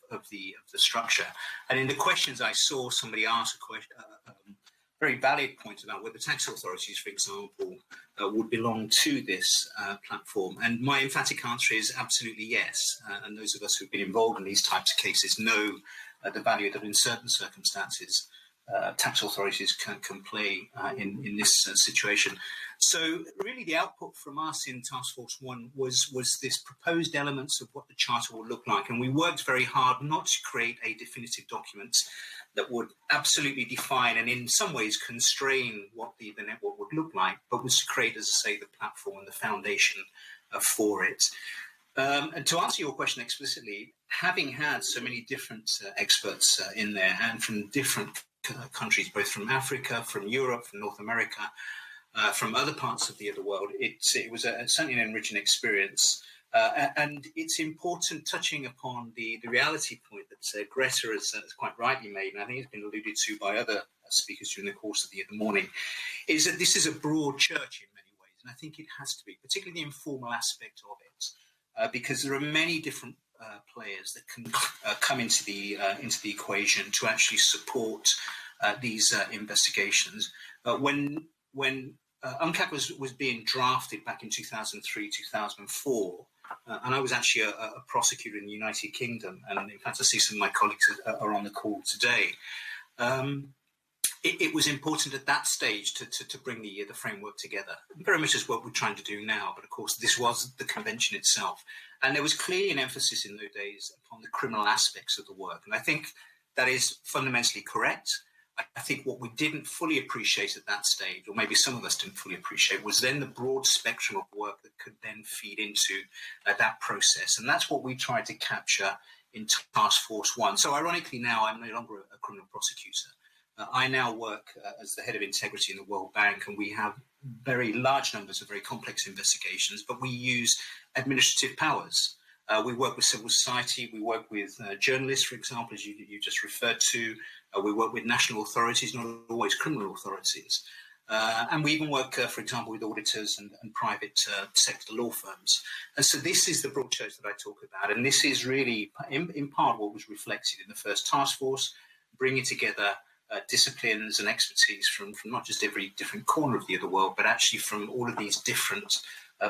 of the structure. And in the questions I saw somebody ask a very valid point about whether tax authorities, for example, would belong to this platform. And my emphatic answer is absolutely yes. And those of us who've been involved in these types of cases know the value that in certain circumstances tax authorities can play in this situation. So really the output from us in Task Force 1 was this proposed elements of what the charter would look like. And we worked very hard not to create a definitive document that would absolutely define and in some ways constrain what the network would look like, but was to create, as I say, the platform and the foundation for it. And to answer your question explicitly, having had so many different experts in there and from different countries, both from Africa, from Europe, from North America, from other parts of the other world, it was certainly an enriching experience. And it's important, touching upon the reality point that Greta has quite rightly made, and I think it's been alluded to by other speakers during the course of the morning, is that this is a broad church in many ways, and I think it has to be, particularly the informal aspect of it, because there are many different players that can come into the equation to actually support these investigations. When UNGASS was being drafted back in 2003, 2004, and I was actually a prosecutor in the United Kingdom, and in fact I see some of my colleagues are on the call today. It was important at that stage to bring the framework together, very much as what we're trying to do now, but of course this was the convention itself. And there was clearly an emphasis in those days upon the criminal aspects of the work, and I think that is fundamentally correct. I think what we didn't fully appreciate at that stage, or maybe some of us didn't fully appreciate, was then the broad spectrum of work that could then feed into that process. And that's what we tried to capture in Task Force 1. So ironically now, I'm no longer a criminal prosecutor. I now work as the head of integrity in the World Bank, and we have very large numbers of very complex investigations, but we use administrative powers. We work with civil society, we work with journalists, for example, as you just referred to. We work with national authorities, not always criminal authorities. And we even work, for example, with auditors and private sector law firms. And so this is the broad church that I talk about. And this is really, in part, what was reflected in the first task force, bringing together disciplines and expertise from not just every different corner of the other world, but actually from all of these different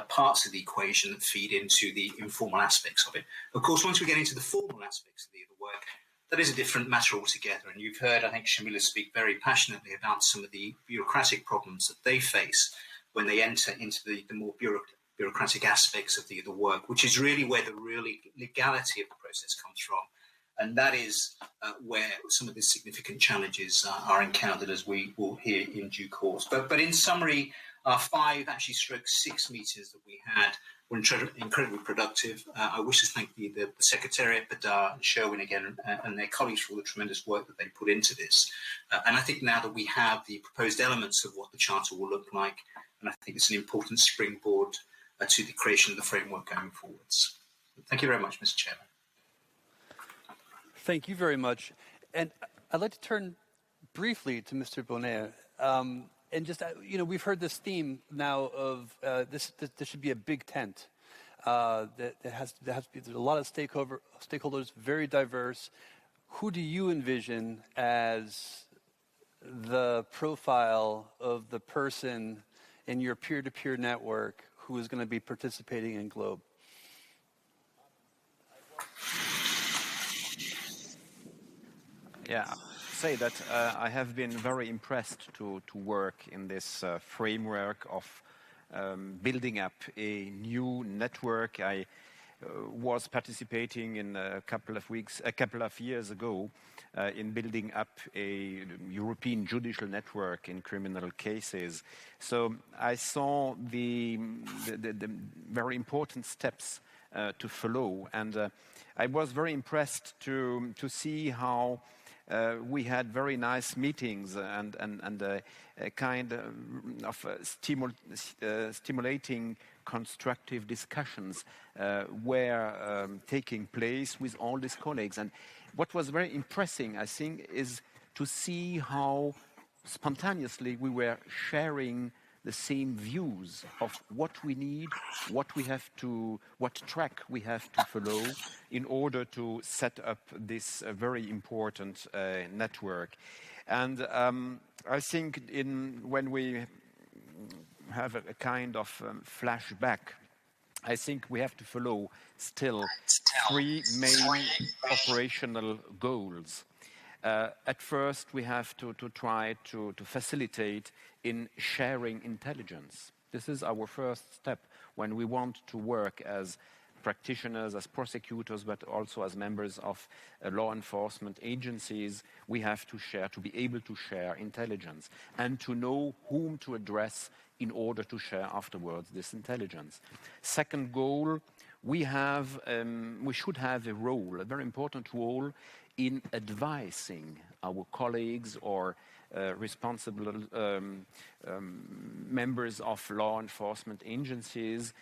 parts of the equation that feed into the informal aspects of it. Of course, once we get into the formal aspects of the other work, that is a different matter altogether. And you've heard, I think, Shamila speak very passionately about some of the bureaucratic problems that they face when they enter into the more bureaucratic aspects of the work, which is really where the real legality of the process comes from. And that is where some of the significant challenges are encountered, as we will hear in due course. But in summary, our 5, actually stroke 6 meetings that we had were incredibly productive. I wish to thank the Secretariat, Badar and Sherwin again, and their colleagues for all the tremendous work that they put into this. And I think now that we have the proposed elements of what the Charter will look like, and I think it's an important springboard to the creation of the framework going forwards. Thank you very much, Mr. Chairman. Thank you very much. And I'd like to turn briefly to Mr. Bonnet. And just, we've heard this theme now of this should be a big tent. That has to be, there's a lot of stakeholders, very diverse. Who do you envision as the profile of the person in your peer-to-peer network who is going to be participating in GlobE? Yeah, say that I have been very impressed to work in this framework of building up a new network. I was participating in a couple of years ago in building up a European judicial network in criminal cases. So I saw the very important steps to follow, and I was very impressed to see how we had very nice meetings and a kind of stimulating constructive discussions were taking place with all these colleagues. And what was very impressive, I think, is to see how spontaneously we were sharing the same views of what we need, what track we have to follow in order to set up this very important network. And I think when we have a kind of flashback, I think we have to follow still 3 main operational goals. At first, we have to try to facilitate in sharing intelligence. This is our first step when we want to work as practitioners, as prosecutors, but also as members of law enforcement agencies. We have to share, to be able to share intelligence and to know whom to address in order to share afterwards this intelligence. Second goal, we should have a role, a very important role in advising our colleagues or responsible members of law enforcement agencies,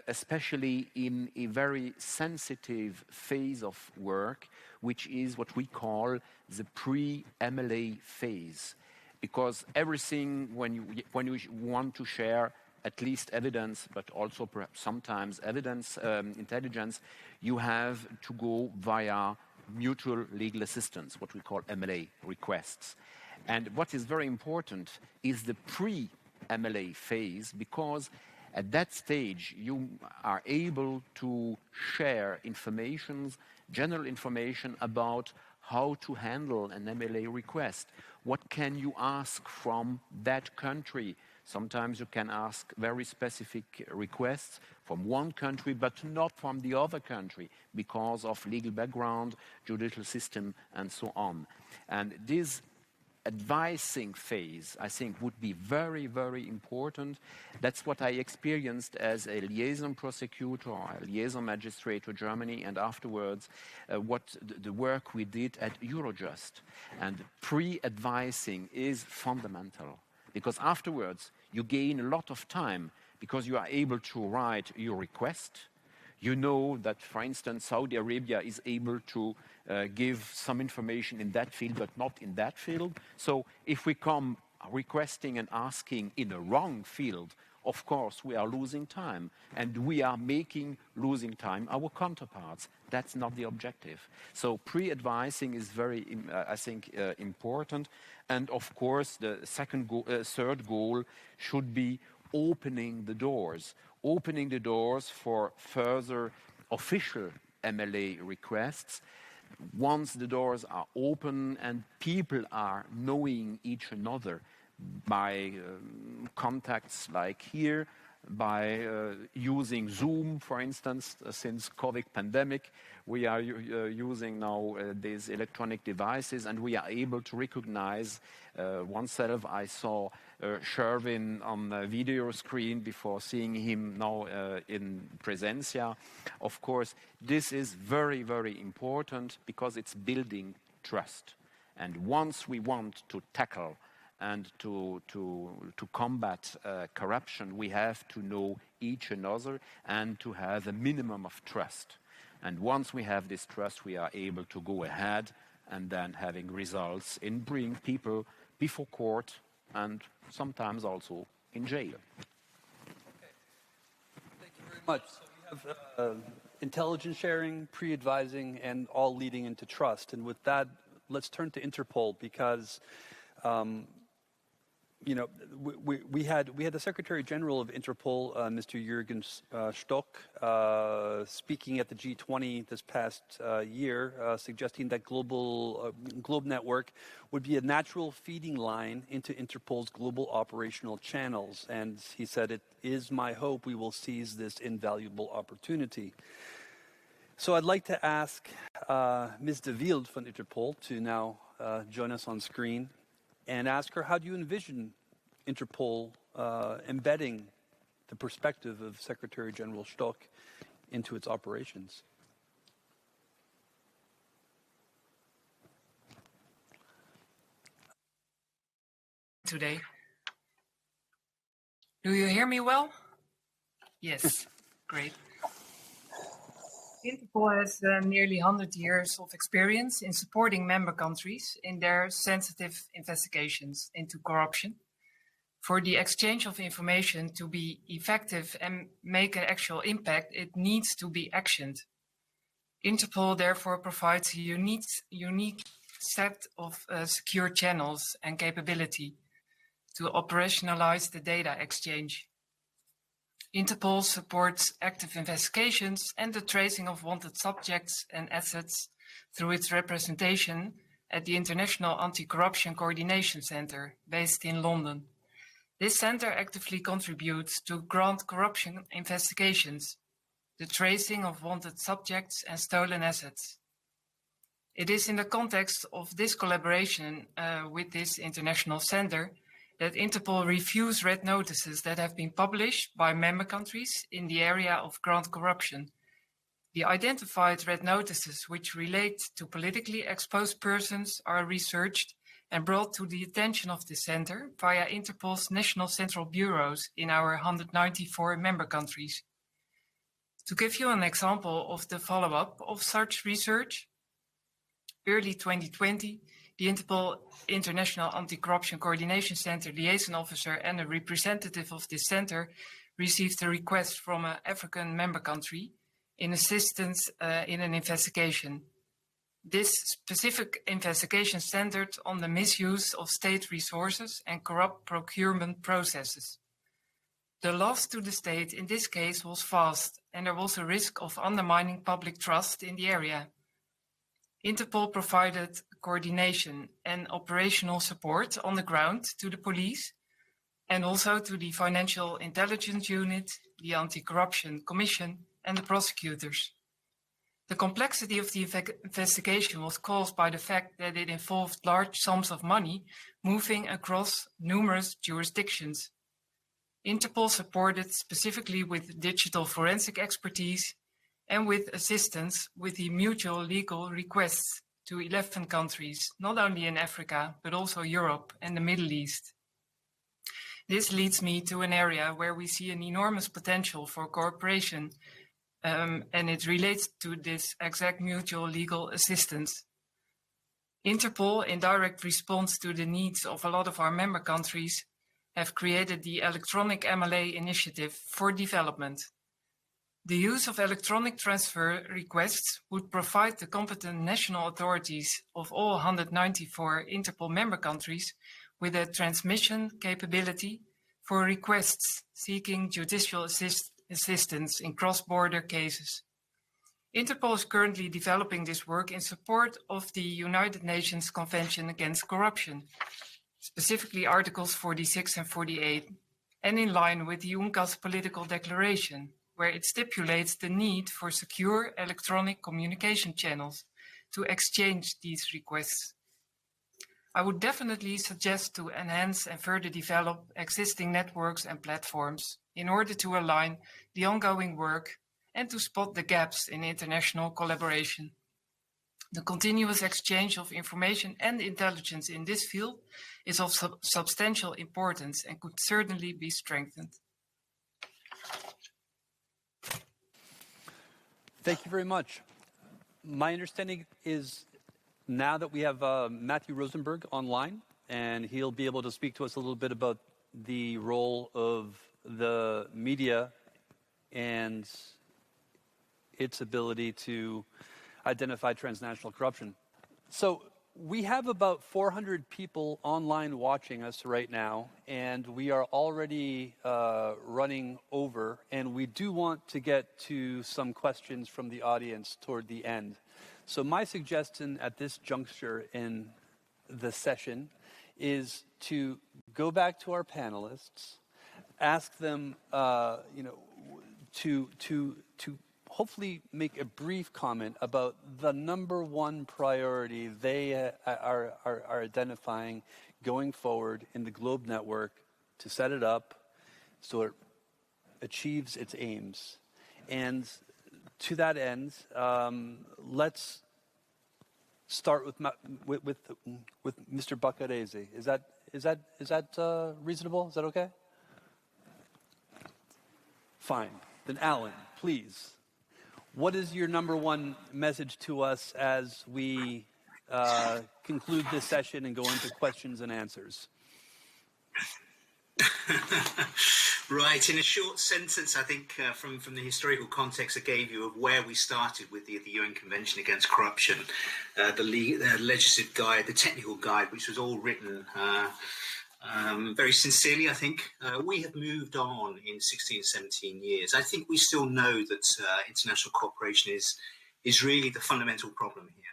especially in a very sensitive phase of work, which is what we call the pre-MLA phase. Because everything, when you want to share at least evidence, but also perhaps sometimes evidence, intelligence, you have to go via mutual legal assistance, what we call MLA requests. And what is very important is the pre-MLA phase, because at that stage you are able to share general information about how to handle an MLA request. What can you ask from that country? Sometimes you can ask very specific requests from one country, but not from the other country because of legal background, judicial system, and so on. And this advising phase, I think, would be very, very important. That's what I experienced as a liaison prosecutor or a liaison magistrate to Germany, and afterwards the work we did at Eurojust. And pre-advising is fundamental, because afterwards you gain a lot of time, because you are able to write your request. You know that, for instance, Saudi Arabia is able to give some information in that field, but not in that field. So if we come requesting and asking in a wrong field, of course, we are losing time, and we are losing time our counterparts. That's not the objective. So pre-advising is very, I think, important. And of course, the third goal should be opening the doors for further official MLA requests. Once the doors are open and people are knowing each another by contacts like here, by using Zoom, for instance, since COVID pandemic. We are using now these electronic devices, and we are able to recognize oneself. I saw Sherwin on the video screen before seeing him now in Presencia. Of course, this is very, very important because it's building trust. And once we want to tackle and to combat corruption, we have to know each another and to have a minimum of trust. And once we have this trust, we are able to go ahead and then having results in bringing people before court and sometimes also in jail. Okay. Thank you very much. So we have intelligence sharing, pre-advising, and all leading into trust. And with that, let's turn to Interpol because you know, we had the Secretary General of Interpol, Mr. Jürgen Stock, speaking at the G20 this past year, suggesting that GlobE network would be a natural feeding line into Interpol's global operational channels. And he said, "It is my hope we will seize this invaluable opportunity." So I'd like to ask Ms. de Wilde from Interpol to now join us on screen and ask her, how do you envision Interpol embedding the perspective of Secretary General Stock into its operations? Today. Do you hear me well? Yes, great. Interpol has nearly 100 years of experience in supporting member countries in their sensitive investigations into corruption. For the exchange of information to be effective and make an actual impact, it needs to be actioned. Interpol therefore provides a unique set of secure channels and capability to operationalize the data exchange. Interpol supports active investigations and the tracing of wanted subjects and assets through its representation at the International Anti-Corruption Coordination Center, based in London. This center actively contributes to grant corruption investigations, the tracing of wanted subjects and stolen assets. It is in the context of this collaboration with this international center that Interpol reviews red notices that have been published by member countries in the area of grant corruption. The identified red notices which relate to politically exposed persons are researched and brought to the attention of the center via Interpol's national central bureaus in our 194 member countries. To give you an example of the follow-up of such research, early 2020, the Interpol International Anti-Corruption Coordination Center liaison officer and a representative of this center received a request from an African member country in assistance in an investigation. This specific investigation centered on the misuse of state resources and corrupt procurement processes. The loss to the state in this case was vast, and there was a risk of undermining public trust in the area. Interpol provided coordination and operational support on the ground to the police and also to the Financial Intelligence Unit, the Anti-Corruption Commission, and the prosecutors. The complexity of the investigation was caused by the fact that it involved large sums of money moving across numerous jurisdictions. Interpol supported specifically with digital forensic expertise and with assistance with the mutual legal requests to 11 countries, not only in Africa, but also Europe and the Middle East. This leads me to an area where we see an enormous potential for cooperation, and it relates to this exact mutual legal assistance. Interpol, in direct response to the needs of a lot of our member countries, have created the Electronic MLA Initiative for Development. The use of electronic transfer requests would provide the competent national authorities of all 194 Interpol member countries with a transmission capability for requests seeking judicial assistance in cross-border cases. Interpol is currently developing this work in support of the United Nations Convention Against Corruption, specifically Articles 46 and 48, and in line with the UNGASS political declaration, where it stipulates the need for secure electronic communication channels to exchange these requests. I would definitely suggest to enhance and further develop existing networks and platforms in order to align the ongoing work and to spot the gaps in international collaboration. The continuous exchange of information and intelligence in this field is of substantial importance and could certainly be strengthened. Thank you very much. My understanding is now that we have Matthew Rosenberg online, and he'll be able to speak to us a little bit about the role of the media and its ability to identify transnational corruption. So we have about 400 people online watching us right now, and we are already running over, and we do want to get to some questions from the audience toward the end. So my suggestion at this juncture in the session is to go back to our panelists, ask them, to hopefully make a brief comment about the number one priority they are identifying going forward in the GlobE network to set it up so it achieves its aims. And to that end, let's start with Mr. Baccarese. Is that reasonable? Is that okay? Fine. Then Alan, please. What is your number one message to us as we conclude this session and go into questions and answers? Right, in a short sentence, I think from the historical context I gave you of where we started with the UN Convention Against Corruption, the legislative guide, the technical guide, which was all written very sincerely, I think. We have moved on in 16, 17 years. I think we still know that international cooperation is really the fundamental problem here.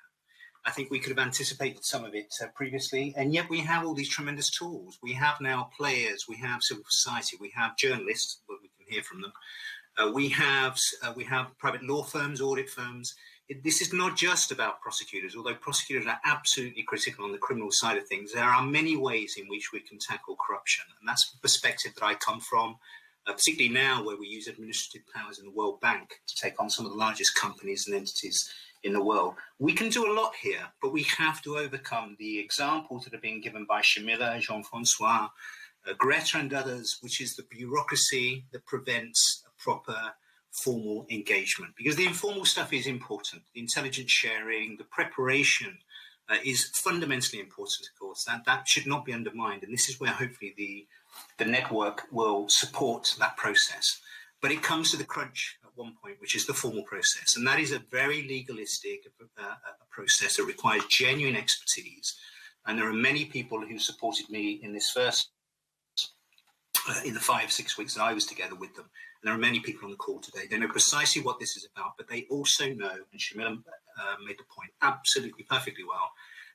I think we could have anticipated some of it previously, and yet we have all these tremendous tools. We have now players, we have civil society, we have journalists, but we can hear from them. We have private law firms, audit firms. This is not just about prosecutors, although prosecutors are absolutely critical on the criminal side of things. There are many ways in which we can tackle corruption, and that's the perspective that I come from, particularly now where we use administrative powers in the World Bank to take on some of the largest companies and entities in the world. We can do a lot here, but we have to overcome the examples that are being given by Shamila, Jean-Francois, Greta and others, which is the bureaucracy that prevents a proper formal engagement. Because the informal stuff is important. The intelligence sharing, the preparation is fundamentally important, of course. That should not be undermined. And this is where hopefully the network will support that process. But it comes to the crunch at one point, which is the formal process. And that is a very legalistic process that requires genuine expertise. And there are many people who supported me in this first, in the 5-6 weeks that I was together with them. And there are many people on the call today. They know precisely what this is about, but they also know, and Shamila made the point absolutely perfectly well,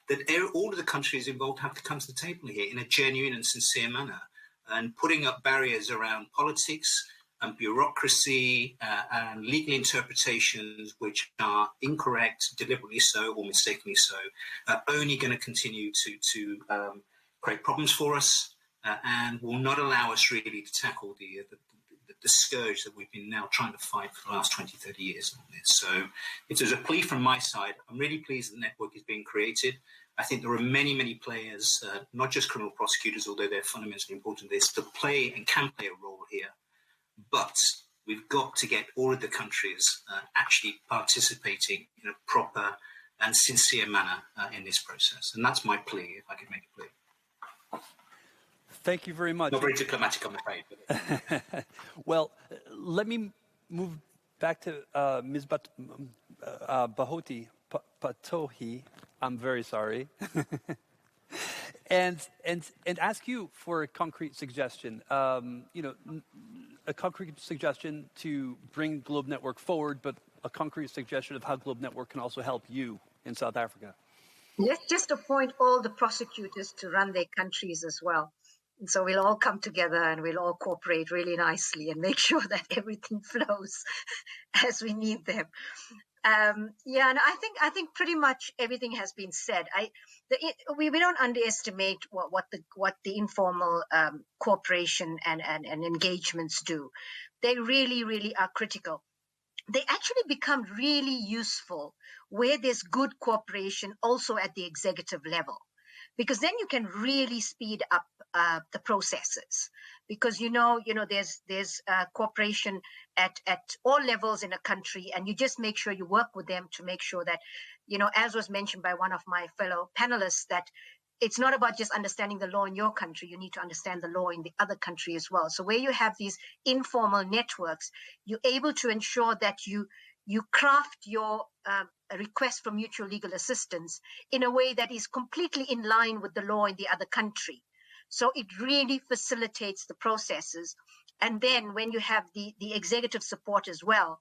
that all of the countries involved have to come to the table here in a genuine and sincere manner. And putting up barriers around politics and bureaucracy and legal interpretations which are incorrect, deliberately so or mistakenly so, are only going to continue to create problems for us and will not allow us really to tackle the scourge that we've been now trying to fight for the last 20, 30 years on this. So if there's a plea from my side, I'm really pleased the network is being created. I think there are many, many players, not just criminal prosecutors, although they're fundamentally important to this, to play and can play a role here. But we've got to get all of the countries actually participating in a proper and sincere manner in this process. And that's my plea, if I could make a plea. Thank you very much. Not very diplomatic, I'm afraid. But... Well, let me move back to Ms. Patohi. I'm very sorry. and ask you for a concrete suggestion. A concrete suggestion to bring GlobE Network forward, but a concrete suggestion of how GlobE Network can also help you in South Africa. Let's just appoint all the prosecutors to run their countries as well. So we'll all come together and we'll all cooperate really nicely and make sure that everything flows as we need them. Yeah, and I think pretty much everything has been said. We don't underestimate what the informal cooperation and engagements do. They really are critical. They actually become really useful where there's good cooperation also at the executive level, because then you can really speed up the processes, because there's cooperation at all levels in a country, and you just make sure you work with them to make sure that, as was mentioned by one of my fellow panelists, that it's not about just understanding the law in your country. You need to understand the law in the other country as well. So where you have these informal networks, you're able to ensure that you craft your request for mutual legal assistance in a way that is completely in line with the law in the other country. So it really facilitates the processes. And then when you have the executive support as well,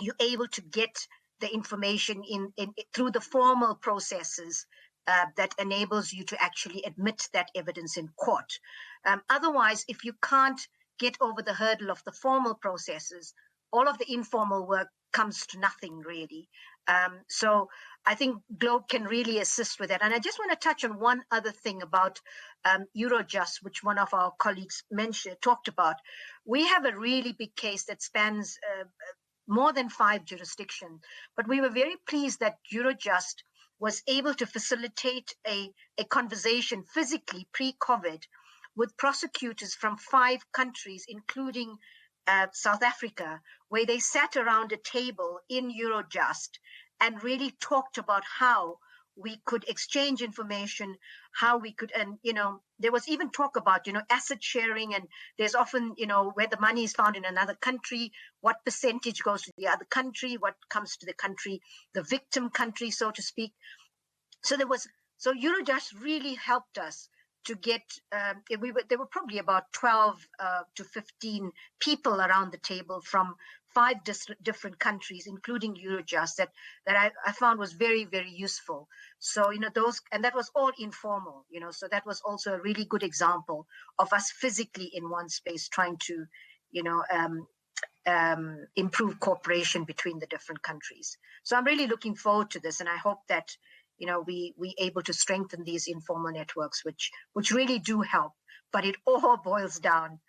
you're able to get the information in through the formal processes that enables you to actually admit that evidence in court. Otherwise, if you can't get over the hurdle of the formal processes, all of the informal work comes to nothing, really. So I think GlobE can really assist with that. And I just want to touch on one other thing about Eurojust, which one of our colleagues talked about. We have a really big case that spans more than 5 jurisdictions, but we were very pleased that Eurojust was able to facilitate a conversation physically pre-COVID with prosecutors from 5 countries, including South Africa, where they sat around a table in Eurojust and really talked about how we could exchange information, how we could, and, there was even talk about, asset sharing, and there's often, where the money is found in another country, what percentage goes to the other country, what comes to the country, the victim country, so to speak. So Eurojust really helped us to get, there were probably about 12 to 15 people around the table from 5 different countries, including Eurojust, that I found was very, very useful. So, and that was all informal, so that was also a really good example of us physically in one space trying to, improve cooperation between the different countries. So I'm really looking forward to this, and I hope that we able to strengthen these informal networks, which really do help. But it all boils down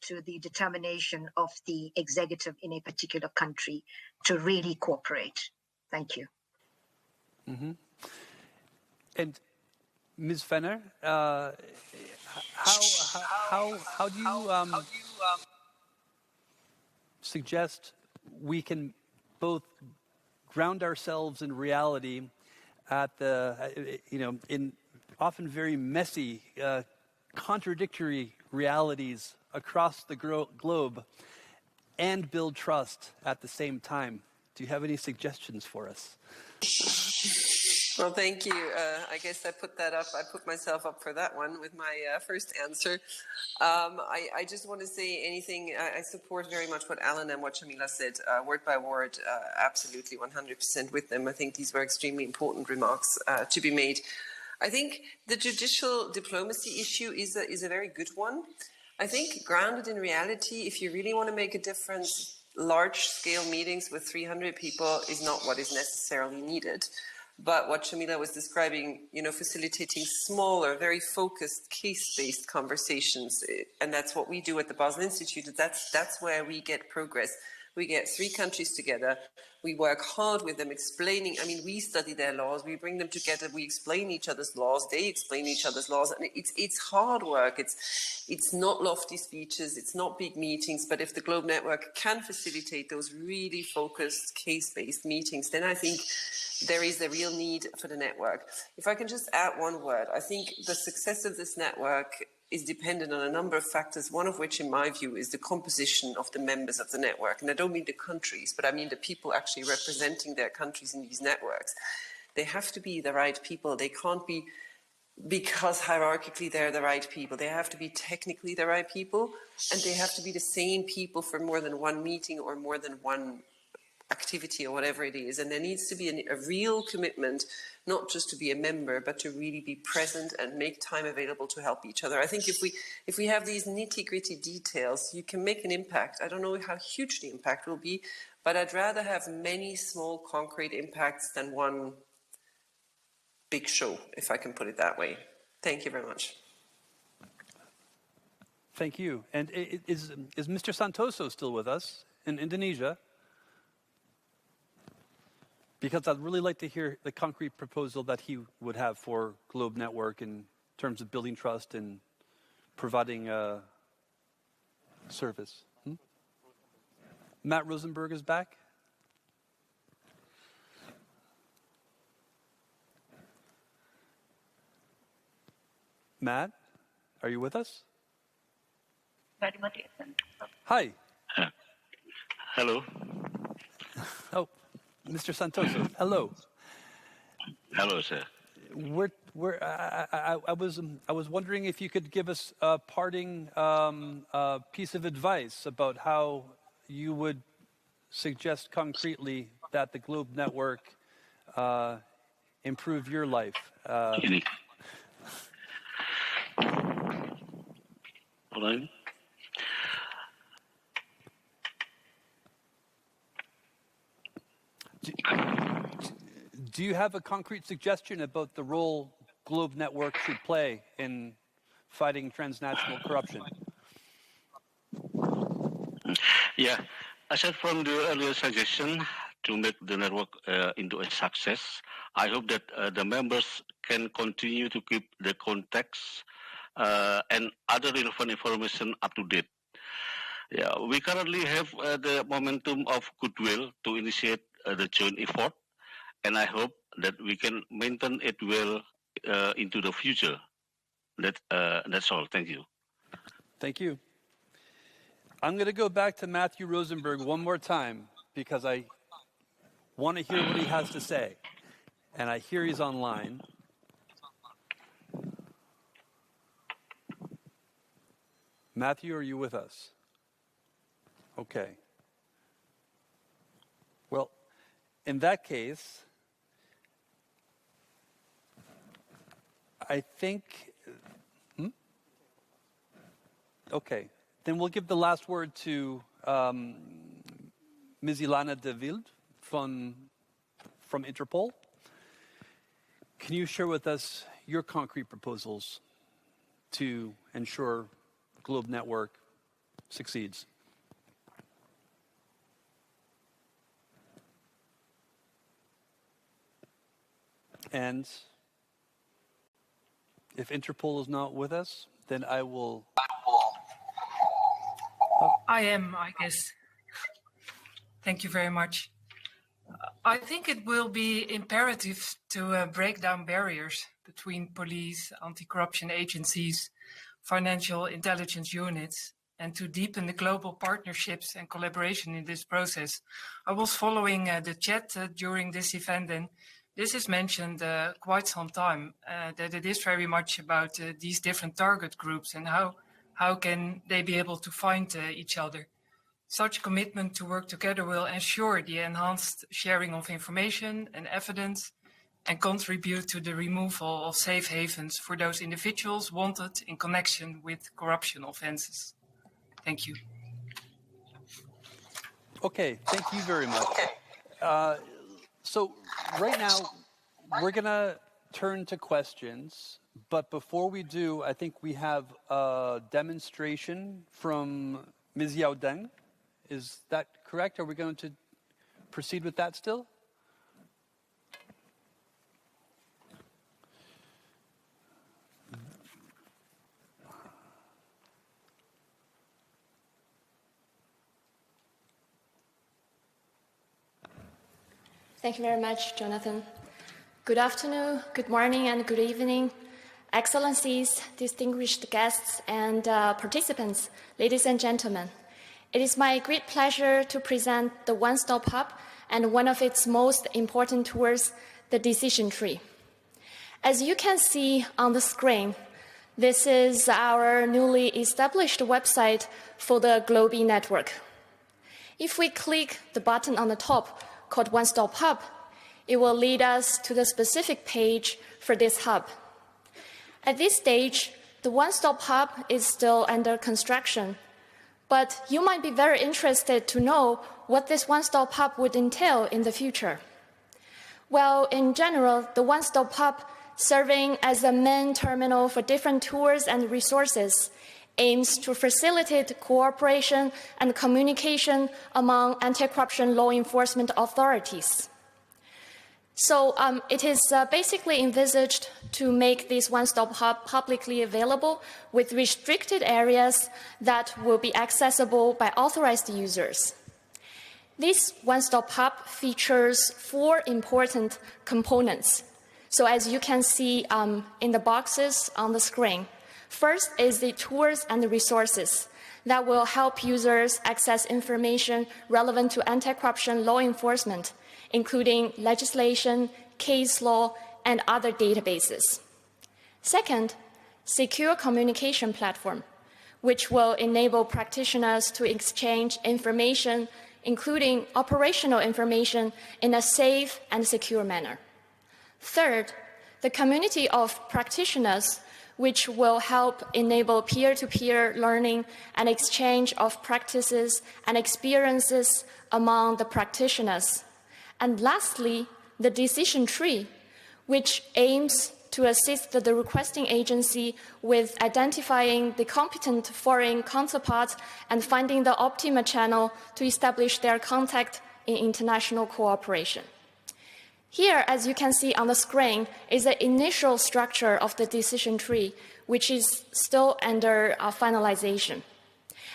to the determination of the executive in a particular country to really cooperate. Thank you. Mm-hmm. And Ms. Fenner, how do you suggest we can both ground ourselves in reality at the, in often very messy, contradictory realities across the globe, and build trust at the same time? Do you have any suggestions for us? Well, thank you. I guess I put myself up for that one with my first answer. I just want to say anything. I support very much what Alan and what Shamila said, word by word, absolutely 100% with them. I think these were extremely important remarks to be made. I think the judicial diplomacy issue is a very good one. I think grounded in reality, if you really want to make a difference, large-scale meetings with 300 people is not what is necessarily needed. But what Shamila was describing, facilitating smaller, very focused, case-based conversations, and that's what we do at the Basel Institute. That's where we get progress. We get 3 countries together. We work hard with them, explaining. I mean, we study their laws. We bring them together. We explain each other's laws. They explain each other's laws. And it's hard work. It's not lofty speeches. It's not big meetings. But if the GlobE Network can facilitate those really focused, case-based meetings, then I think there is a real need for the network. If I can just add one word, I think the success of this network is dependent on a number of factors, one of which, in my view, is the composition of the members of the network. And I don't mean the countries, but I mean the people actually representing their countries in these networks. They have to be the right people. They can't be because hierarchically they're the right people. They have to be technically the right people, and they have to be the same people for more than one meeting or more than one activity or whatever it is. And there needs to be a real commitment, not just to be a member, but to really be present and make time available to help each other. I think if we have these nitty-gritty details, you can make an impact. I don't know how huge the impact will be, but I'd rather have many small concrete impacts than one big show, if I can put it that way. Thank you very much. Thank you. And is Mr. Santoso still with us in Indonesia? Because I'd really like to hear the concrete proposal that he would have for GlobE Network in terms of building trust and providing service. Matt Rosenberg is back. Matt, are you with us? Hi. Hello. Oh, Mr. Santoso, hello. Hello, sir. I was wondering if you could give us a parting piece of advice about how you would suggest concretely that the GlobE Network improve your life. Hold on. Do you have a concrete suggestion about the role GlobE Network should play in fighting transnational corruption? Yeah, aside from the earlier suggestion to make the network into a success, I hope that the members can continue to keep the contacts and other relevant information up to date. Yeah, we currently have the momentum of goodwill to initiate the joint effort, and I hope that we can maintain it well into the future. That's all. Thank you. Thank you. I'm going to go back to Matthew Rosenberg one more time because I want to hear what he has to say. And I hear he's online. Matthew, are you with us? Okay. Well, in that case, I think... Okay. Then we'll give the last word to Ms. Ilana de Wild from Interpol. Can you share with us your concrete proposals to ensure GlobE Network succeeds? And if Interpol is not with us, then I will... I am, I guess. Thank you very much. I think it will be imperative to break down barriers between police, anti-corruption agencies, financial intelligence units, and to deepen the global partnerships and collaboration in this process. I was following the chat during this event, and this is mentioned quite some time, that it is very much about these different target groups and how can they be able to find each other. Such commitment to work together will ensure the enhanced sharing of information and evidence and contribute to the removal of safe havens for those individuals wanted in connection with corruption offenses. Thank you. Okay, thank you very much. So right now, we're going to turn to questions. But before we do, I think we have a demonstration from Ms. Yao Deng. Is that correct? Are we going to proceed with that still? Thank you very much, Jonathan. Good afternoon, good morning, and good evening. Excellencies, distinguished guests, and participants, ladies and gentlemen. It is my great pleasure to present the one-stop hub and one of its most important tools, the decision tree. As you can see on the screen, this is our newly established website for the GlobE network. If we click the button on the top called One Stop Hub, it will lead us to the specific page for this hub. At this stage, the One Stop Hub is still under construction, but you might be very interested to know what this One Stop Hub would entail in the future. Well, in general, the One Stop Hub, serving as a main terminal for different tools and resources, aims to facilitate cooperation and communication among anti-corruption law enforcement authorities. So it is basically envisaged to make this one-stop hub publicly available with restricted areas that will be accessible by authorized users. This one-stop hub features 4 important components. So as you can see in the boxes on the screen, first is the tools and the resources that will help users access information relevant to anti-corruption law enforcement, including legislation, case law, and other databases. Second, secure communication platform, which will enable practitioners to exchange information, including operational information, in a safe and secure manner. Third, the community of practitioners, which will help enable peer-to-peer learning and exchange of practices and experiences among the practitioners. And lastly, the decision tree, which aims to assist the requesting agency with identifying the competent foreign counterpart and finding the optimal channel to establish their contact in international cooperation. Here, as you can see on the screen, is the initial structure of the decision tree, which is still under finalization.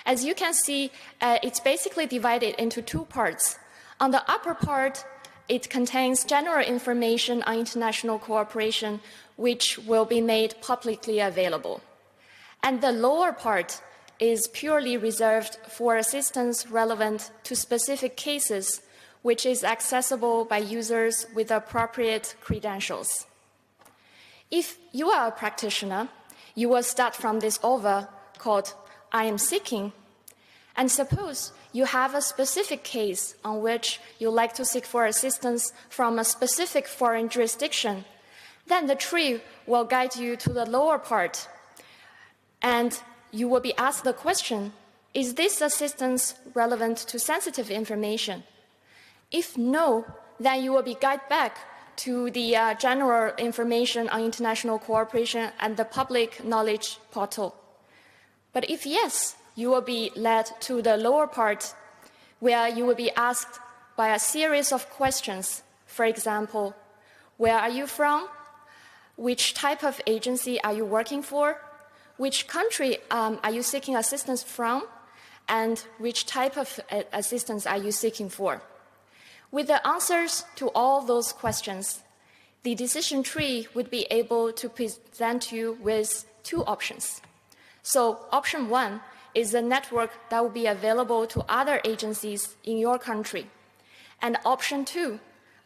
As you can see, it's basically divided into 2 parts. On the upper part, it contains general information on international cooperation, which will be made publicly available. And the lower part is purely reserved for assistance relevant to specific cases, which is accessible by users with appropriate credentials. If you are a practitioner, you will start from this over called I am seeking, and suppose you have a specific case on which you like to seek for assistance from a specific foreign jurisdiction, then the tree will guide you to the lower part, and you will be asked the question, is this assistance relevant to sensitive information? If no, then you will be guided back to the general information on international cooperation and the public knowledge portal. But if yes, you will be led to the lower part, where you will be asked by a series of questions. For example, where are you from? Which type of agency are you working for? Which country are you seeking assistance from? And which type of assistance are you seeking for? With the answers to all those questions, the decision tree would be able to present you with 2 options. So option 1 is a network that will be available to other agencies in your country. And option 2,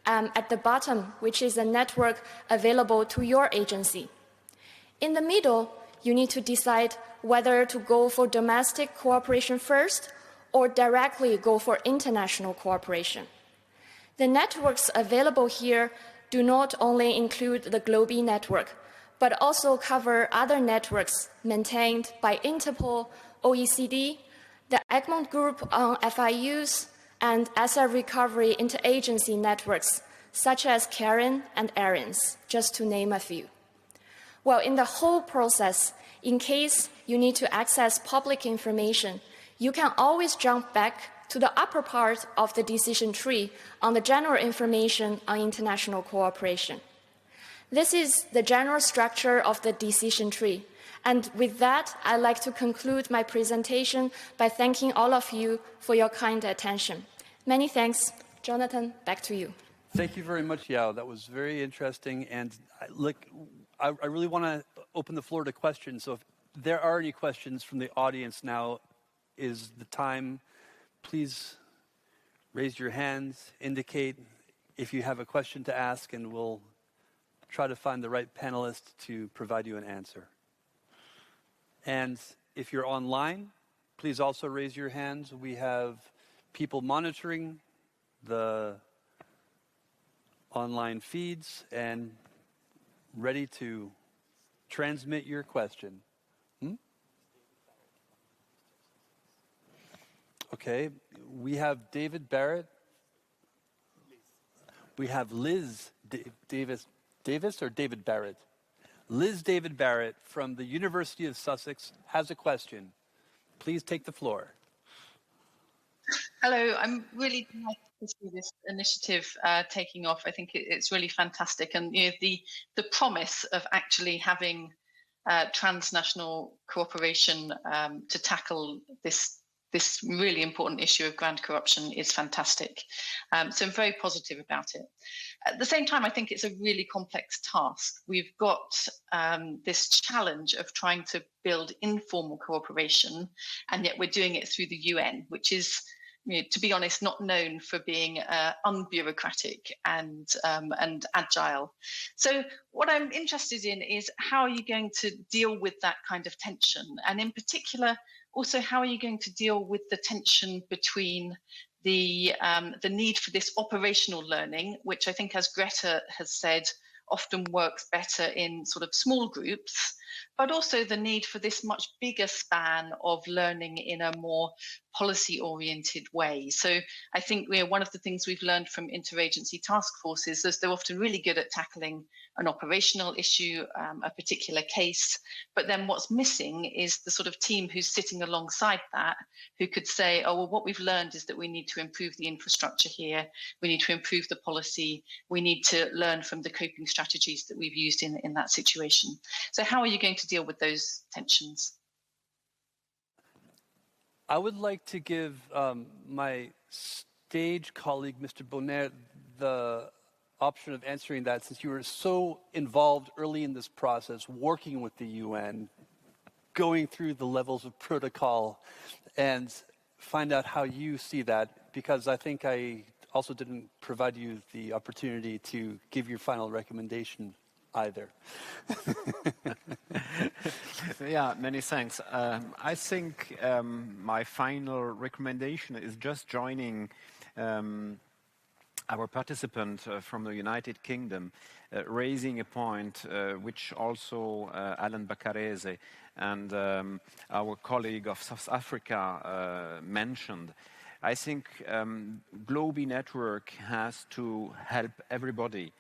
at the bottom, which is a network available to your agency. In the middle, you need to decide whether to go for domestic cooperation first or directly go for international cooperation. The networks available here do not only include the GlobE network, but also cover other networks maintained by Interpol, OECD, the Egmont Group on FIUs, and asset recovery interagency networks, such as CARIN and ARINS, just to name a few. Well, in the whole process, in case you need to access public information, you can always jump back to the upper part of the decision tree on the general information on international cooperation. This is the general structure of the decision tree. And with that, I'd like to conclude my presentation by thanking all of you for your kind attention. Many thanks. Jonathan, back to you. Thank you very much, Yao. That was very interesting. And I really want to open the floor to questions. So if there are any questions from the audience, now is the time. Please raise your hands, indicate if you have a question to ask, and we'll try to find the right panelist to provide you an answer. And if you're online, please also raise your hands. We have people monitoring the online feeds and ready to transmit your question. Okay, we have David Barrett. We have Liz Davis or David Barrett? Liz David Barrett from the University of Sussex has a question. Please take the floor. Hello, I'm really delighted to see this initiative taking off. I think it's really fantastic, and the promise of actually having transnational cooperation to tackle this really important issue of grand corruption is fantastic. So I'm very positive about it. At the same time, I think it's a really complex task. We've got this challenge of trying to build informal cooperation, and yet we're doing it through the UN, which is, to be honest, not known for being unbureaucratic and agile. So what I'm interested in is how are you going to deal with that kind of tension? And in particular, also, how are you going to deal with the tension between the need for this operational learning, which I think, as Greta has said, often works better in sort of small groups, but also the need for this much bigger span of learning in a more policy-oriented way. So I think one of the things we've learned from interagency task forces is they're often really good at tackling an operational issue, a particular case, but then what's missing is the sort of team who's sitting alongside that, who could say, oh, well, what we've learned is that we need to improve the infrastructure here, we need to improve the policy, we need to learn from the coping strategies that we've used in that situation. So how are you going to deal with those tensions? I would like to give my stage colleague, Mr. Bonner, the option of answering that, since you were so involved early in this process, working with the UN, going through the levels of protocol, and find out how you see that, because I think I also didn't provide you the opportunity to give your final recommendation either. Yeah, many thanks. I think my final recommendation is just joining our participant from the United Kingdom, raising a point which also Alan Bacarese and our colleague of South Africa mentioned. I think GlobE network has to help everybody,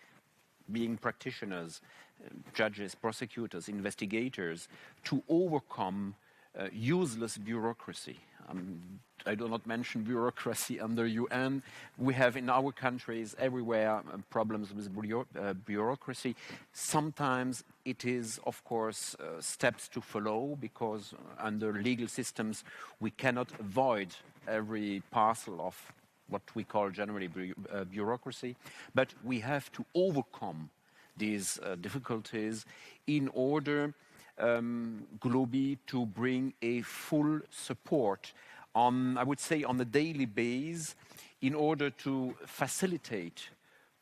being practitioners, judges, prosecutors, investigators, to overcome useless bureaucracy. I do not mention bureaucracy under UN. We have in our countries everywhere problems with bureaucracy. Sometimes it is, of course, steps to follow, because under legal systems we cannot avoid every parcel of what we call generally bureaucracy, but we have to overcome these difficulties in order GlobE to bring a full support on, I would say, on a daily basis, in order to facilitate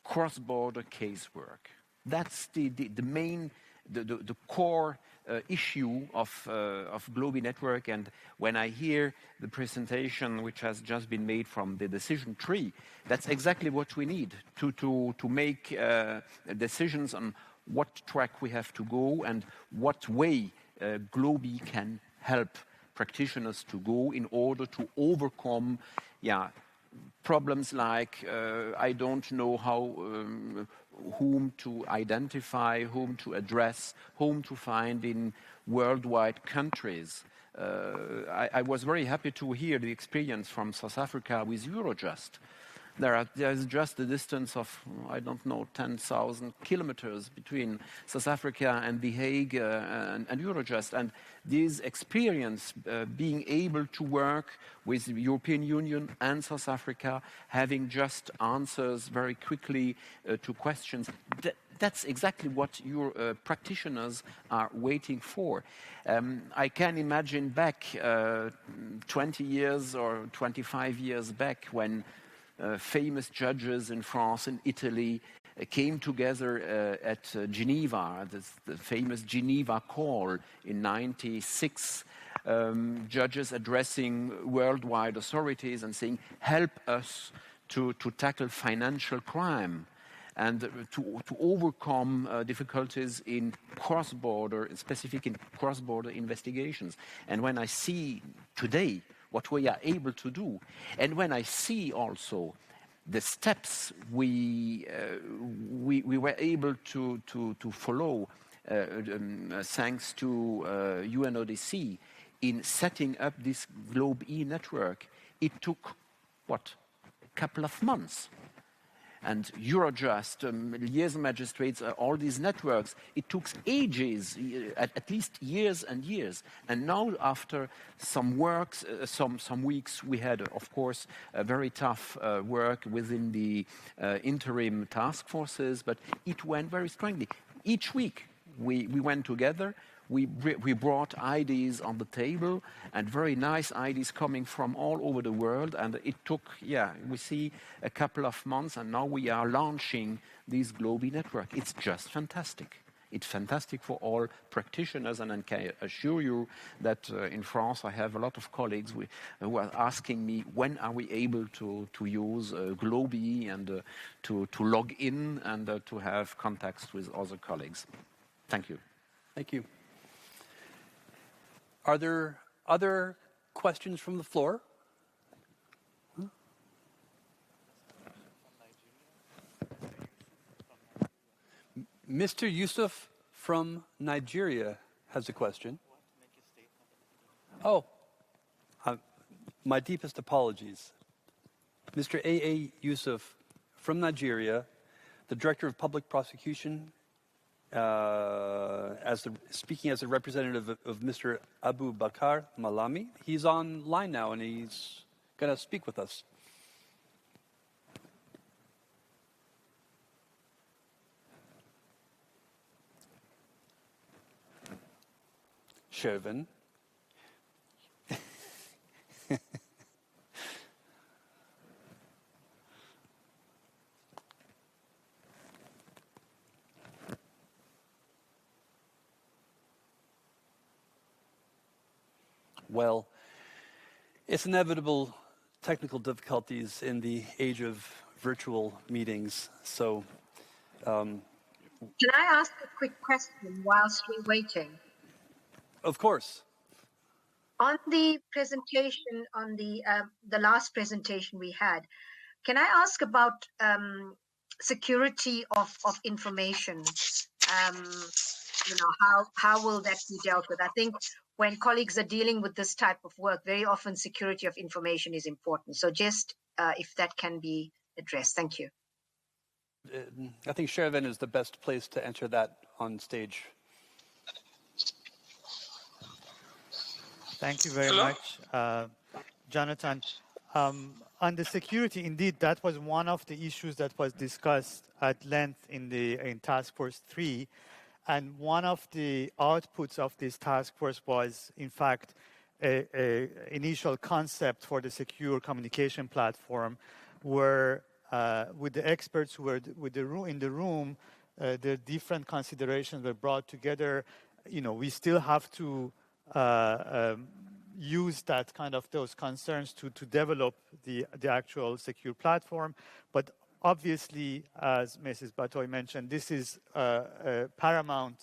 cross-border casework. That's the main, the core issue of GlobE network. And when I hear the presentation which has just been made from the decision tree, that's exactly what we need to make decisions on what track we have to go and what way GlobE can help practitioners to go in order to overcome problems like I don't know how whom to identify, whom to address, whom to find in worldwide countries. I was very happy to hear the experience from South Africa with Eurojust. There's just a distance of, I don't know, 10,000 kilometers between South Africa and The Hague and Eurojust. And this experience, being able to work with the European Union and South Africa, having just answers very quickly to questions, that's exactly what your practitioners are waiting for. I can imagine back 20 years or 25 years back when famous judges in France and Italy came together at Geneva, the famous Geneva Call in '96, judges addressing worldwide authorities and saying, help us to tackle financial crime and to overcome difficulties in cross-border, specific in cross-border investigations. And when I see today what we are able to do, and when I see also the steps we were able to follow thanks to UNODC in setting up this GlobE network, it took, what, a couple of months. And Eurojust, liaison magistrates, all these networks, it took ages, at least years and years. And now, after some works, some weeks, we had, of course, a very tough work within the interim task forces, but it went very strongly. Each week, we went together. We brought ideas on the table, and very nice ideas coming from all over the world. And it took, we see a couple of months, and now we are launching this GlobE network. It's just fantastic. It's fantastic for all practitioners, and I can assure you that in France I have a lot of colleagues who are asking me, when are we able to use GlobE and to log in and to have contacts with other colleagues. Thank you. Thank you. Are there other questions from the floor? Mr. Yusuf from Nigeria has a question. Oh, my deepest apologies. Mr. A.A. Yusuf from Nigeria, the Director of Public Prosecution, speaking as a representative of Mr. Abu Bakar Malami. He's online now, and he's going to speak with us. Chauvin. Well, it's inevitable technical difficulties in the age of virtual meetings. So, can I ask a quick question whilst we're waiting? Of course. On the presentation, on the last presentation we had, can I ask about security of information? How will that be dealt with? I think when colleagues are dealing with this type of work, very often security of information is important. So just if that can be addressed. Thank you. I think Chauvin is the best place to answer that on stage. Thank you very much, Jonathan. On the security, indeed, that was one of the issues that was discussed at length in Task Force 3. And one of the outputs of this task force was, in fact, an initial concept for the secure communication platform, where with the experts who were in the room, the different considerations were brought together. We still have to use that kind of those concerns to develop the actual secure platform, but obviously, as Mrs. Batoy mentioned, this is paramount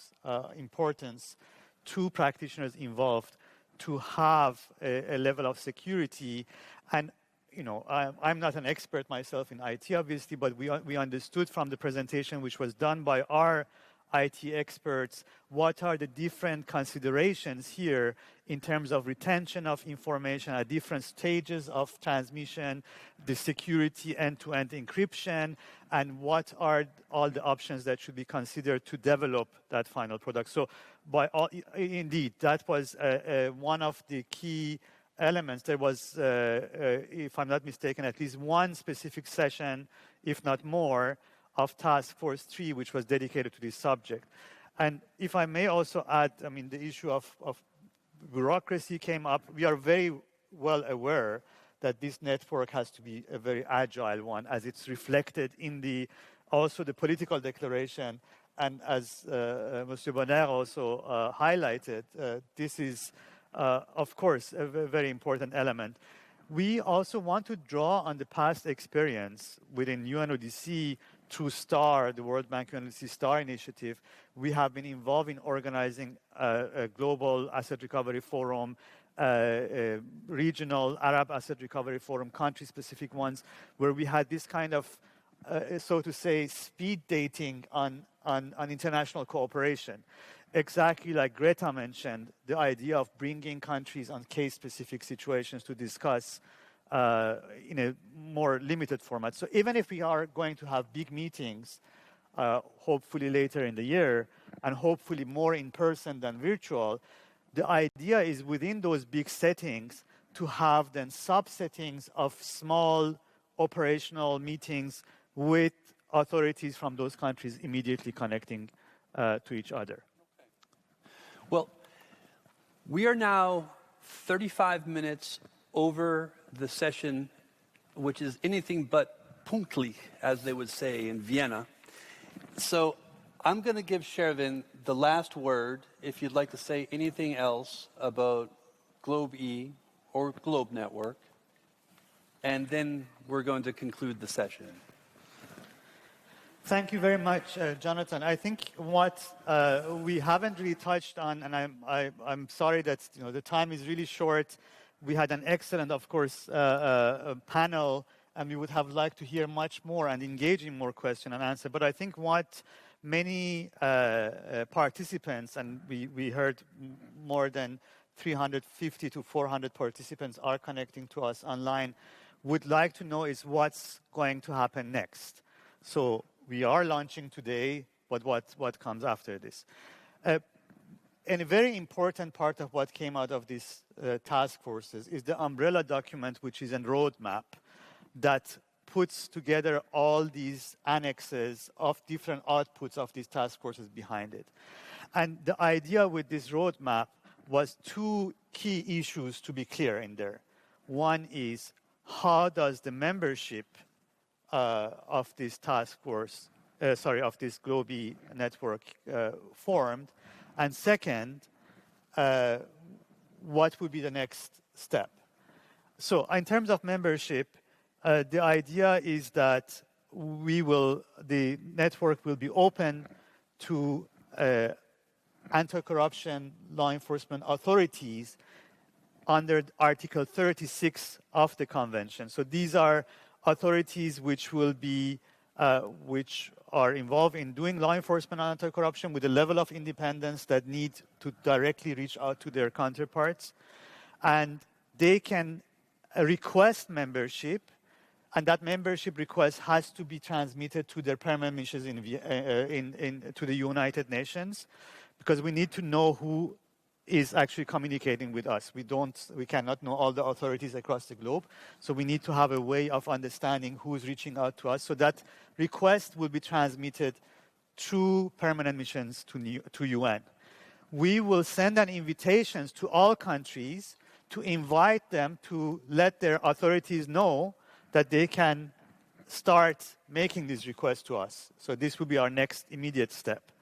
importance to practitioners involved to have a level of security. And I'm not an expert myself in IT, obviously, but we understood from the presentation which was done by our IT experts what are the different considerations here in terms of retention of information at different stages of transmission, the security end-to-end encryption, and what are all the options that should be considered to develop that final product. So indeed, that was one of the key elements. There was, if I'm not mistaken, at least one specific session, if not more, of Task Force 3, which was dedicated to this subject. And if I may also add, the issue of bureaucracy came up. We are very well aware that this network has to be a very agile one, as it's reflected in also the political declaration. And as Monsieur Bonner also highlighted, this is of course, a very important element. We also want to draw on the past experience within UNODC through STAR, the World Bank UNODC STAR initiative. We have been involved in organizing a global asset recovery forum, regional Arab asset recovery forum, country-specific ones, where we had this kind of, so to say, speed dating on international cooperation. Exactly like Greta mentioned, the idea of bringing countries on case-specific situations to discuss in a more limited format. So even if we are going to have big meetings, hopefully later in the year, and hopefully more in person than virtual, the idea is within those big settings to have then subsettings of small operational meetings with authorities from those countries immediately connecting to each other. Well, we are now 35 minutes over the session, which is anything but pünktlich, as they would say in Vienna. So I'm going to give Shervin the last word, if you'd like to say anything else about GlobE or GlobE Network, and then we're going to conclude the session. Thank you very much, Jonathan. I think what we haven't really touched on, and I'm sorry that the time is really short. We had an excellent, of course, panel, and we would have liked to hear much more and engage in more question and answer. But I think what many participants, and we heard more than 350 to 400 participants are connecting to us online, would like to know is what's going to happen next. So we are launching today, but what comes after this? And a very important part of what came out of these task forces is the umbrella document, which is a roadmap that puts together all these annexes of different outputs of these task forces behind it. And the idea with this roadmap was two key issues to be clear in there. One is, how does the membership of this task force, of this GlobE network formed? And second, what would be the next step? So in terms of membership, the idea is that the network will be open to anti-corruption law enforcement authorities under Article 36 of the Convention. So these are authorities which will be, which are involved in doing law enforcement and anti-corruption with a level of independence that need to directly reach out to their counterparts. And they can request membership, and that membership request has to be transmitted to their permanent missions to the United Nations, because we need to know who is actually communicating with us. We cannot know all the authorities across the globe, so we need to have a way of understanding who is reaching out to us. So that request will be transmitted through permanent missions to UN. We will send an invitations to all countries to invite them to let their authorities know that they can start making these requests to us. So this will be our next immediate step.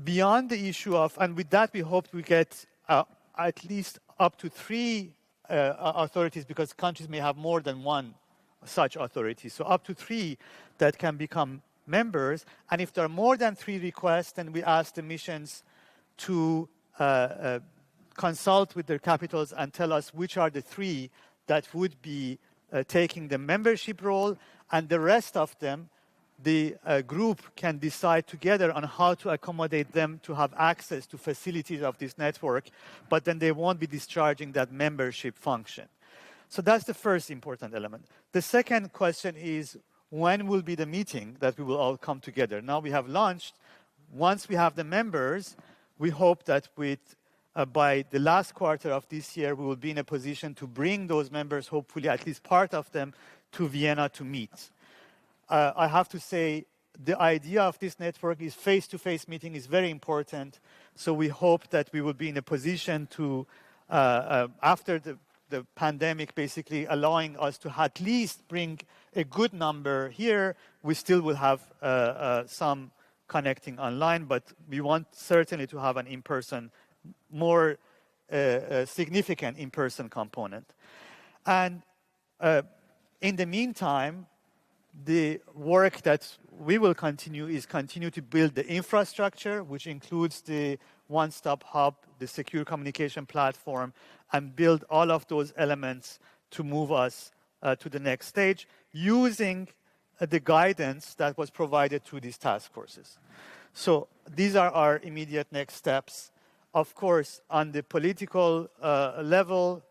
Beyond the issue of, and with that we hope we get at least up to 3 authorities, because countries may have more than one such authority. So up to 3 that can become members. And if there are more than 3 requests, then we ask the missions to consult with their capitals and tell us which are the 3 that would be taking the membership role, and the rest of them, the group can decide together on how to accommodate them to have access to facilities of this network, but then they won't be discharging that membership function. So that's the first important element. The second question is, when will be the meeting that we will all come together? Now we have launched. Once we have the members, we hope that by the last quarter of this year, we will be in a position to bring those members, hopefully at least part of them, to Vienna to meet. I have to say, the idea of this network is face-to-face meeting is very important. So we hope that we will be in a position to, after the pandemic basically allowing us to at least bring a good number here, we still will have some connecting online, but we want certainly to have an in-person more significant in-person component. And in the meantime, the work that we will continue to build the infrastructure, which includes the one-stop hub, the secure communication platform, and build all of those elements to move us to the next stage using the guidance that was provided to these task forces. So these are our immediate next steps. Of course, on the political level,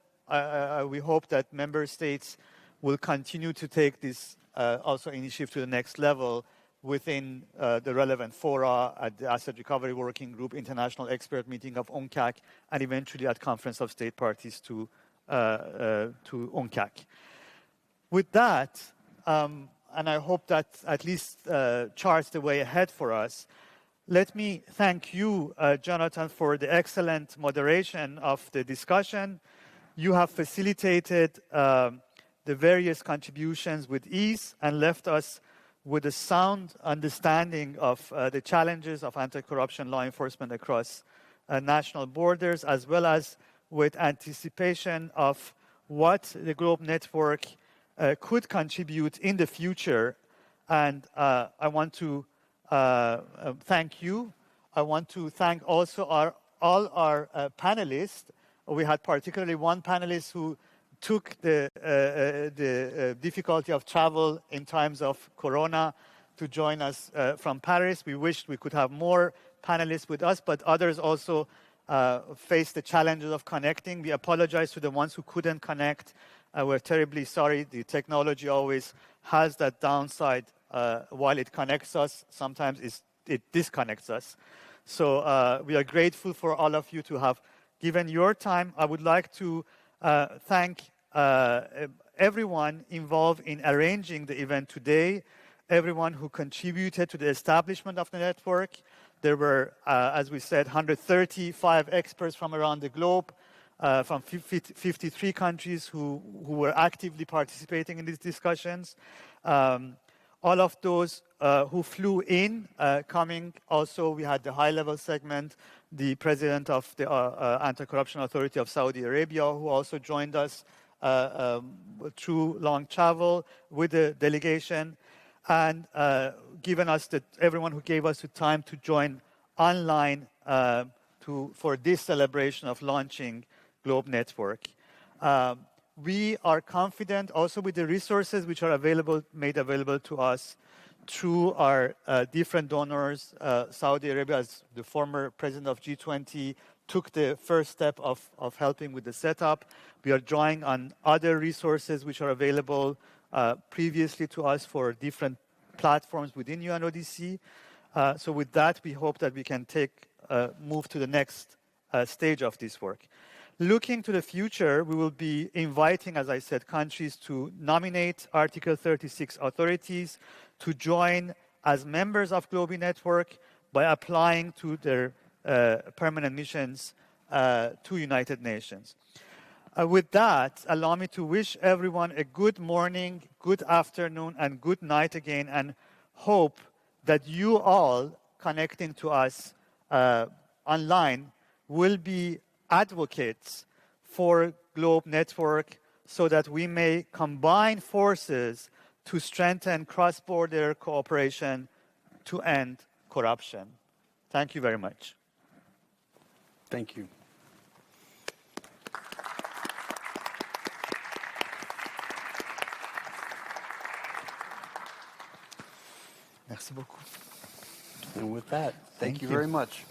we hope that member states will continue to take this also initiative to the next level within the relevant fora at the Asset Recovery Working Group, International Expert Meeting of UNCAC, and eventually at Conference of State Parties to UNCAC. With that, and I hope that at least charts the way ahead for us, let me thank you, Jonathan, for the excellent moderation of the discussion. You have facilitated the various contributions with ease and left us with a sound understanding of the challenges of anti-corruption law enforcement across national borders, as well as with anticipation of what the GlobE network could contribute in the future. And I want to thank you. I want to thank also all our panelists. We had particularly one panelist who took the difficulty of travel in times of Corona to join us from Paris. We wished we could have more panelists with us, but others also faced the challenges of connecting. We apologize to the ones who couldn't connect. We're terribly sorry. The technology always has that downside. While it connects us, sometimes it disconnects us. So we are grateful for all of you to have given your time. I would like to thank everyone involved in arranging the event today, everyone who contributed to the establishment of the network. There were, as we said, 135 experts from around the globe, from 53 countries who were actively participating in these discussions. All of those who flew in, coming also, we had the high-level segment, the president of the Anti-Corruption Authority of Saudi Arabia, who also joined us through long travel with the delegation, and given us everyone who gave us the time to join online for this celebration of launching GlobE Network. We are confident also with the resources which are made available to us through our different donors. Saudi Arabia, as the former president of G20, took the first step of helping with the setup. We are drawing on other resources which are available previously to us for different platforms within UNODC. So with that, we hope that we can move to the next stage of this work. Looking to the future, we will be inviting, as I said, countries to nominate Article 36 authorities to join as members of GlobE Network by applying to their permanent missions to United Nations. With that, allow me to wish everyone a good morning, good afternoon, and good night again, and hope that you all connecting to us online will be advocates for GlobE Network so that we may combine forces to strengthen cross-border cooperation to end corruption. Thank you very much. Thank you. Merci beaucoup. And with that, thank you very much.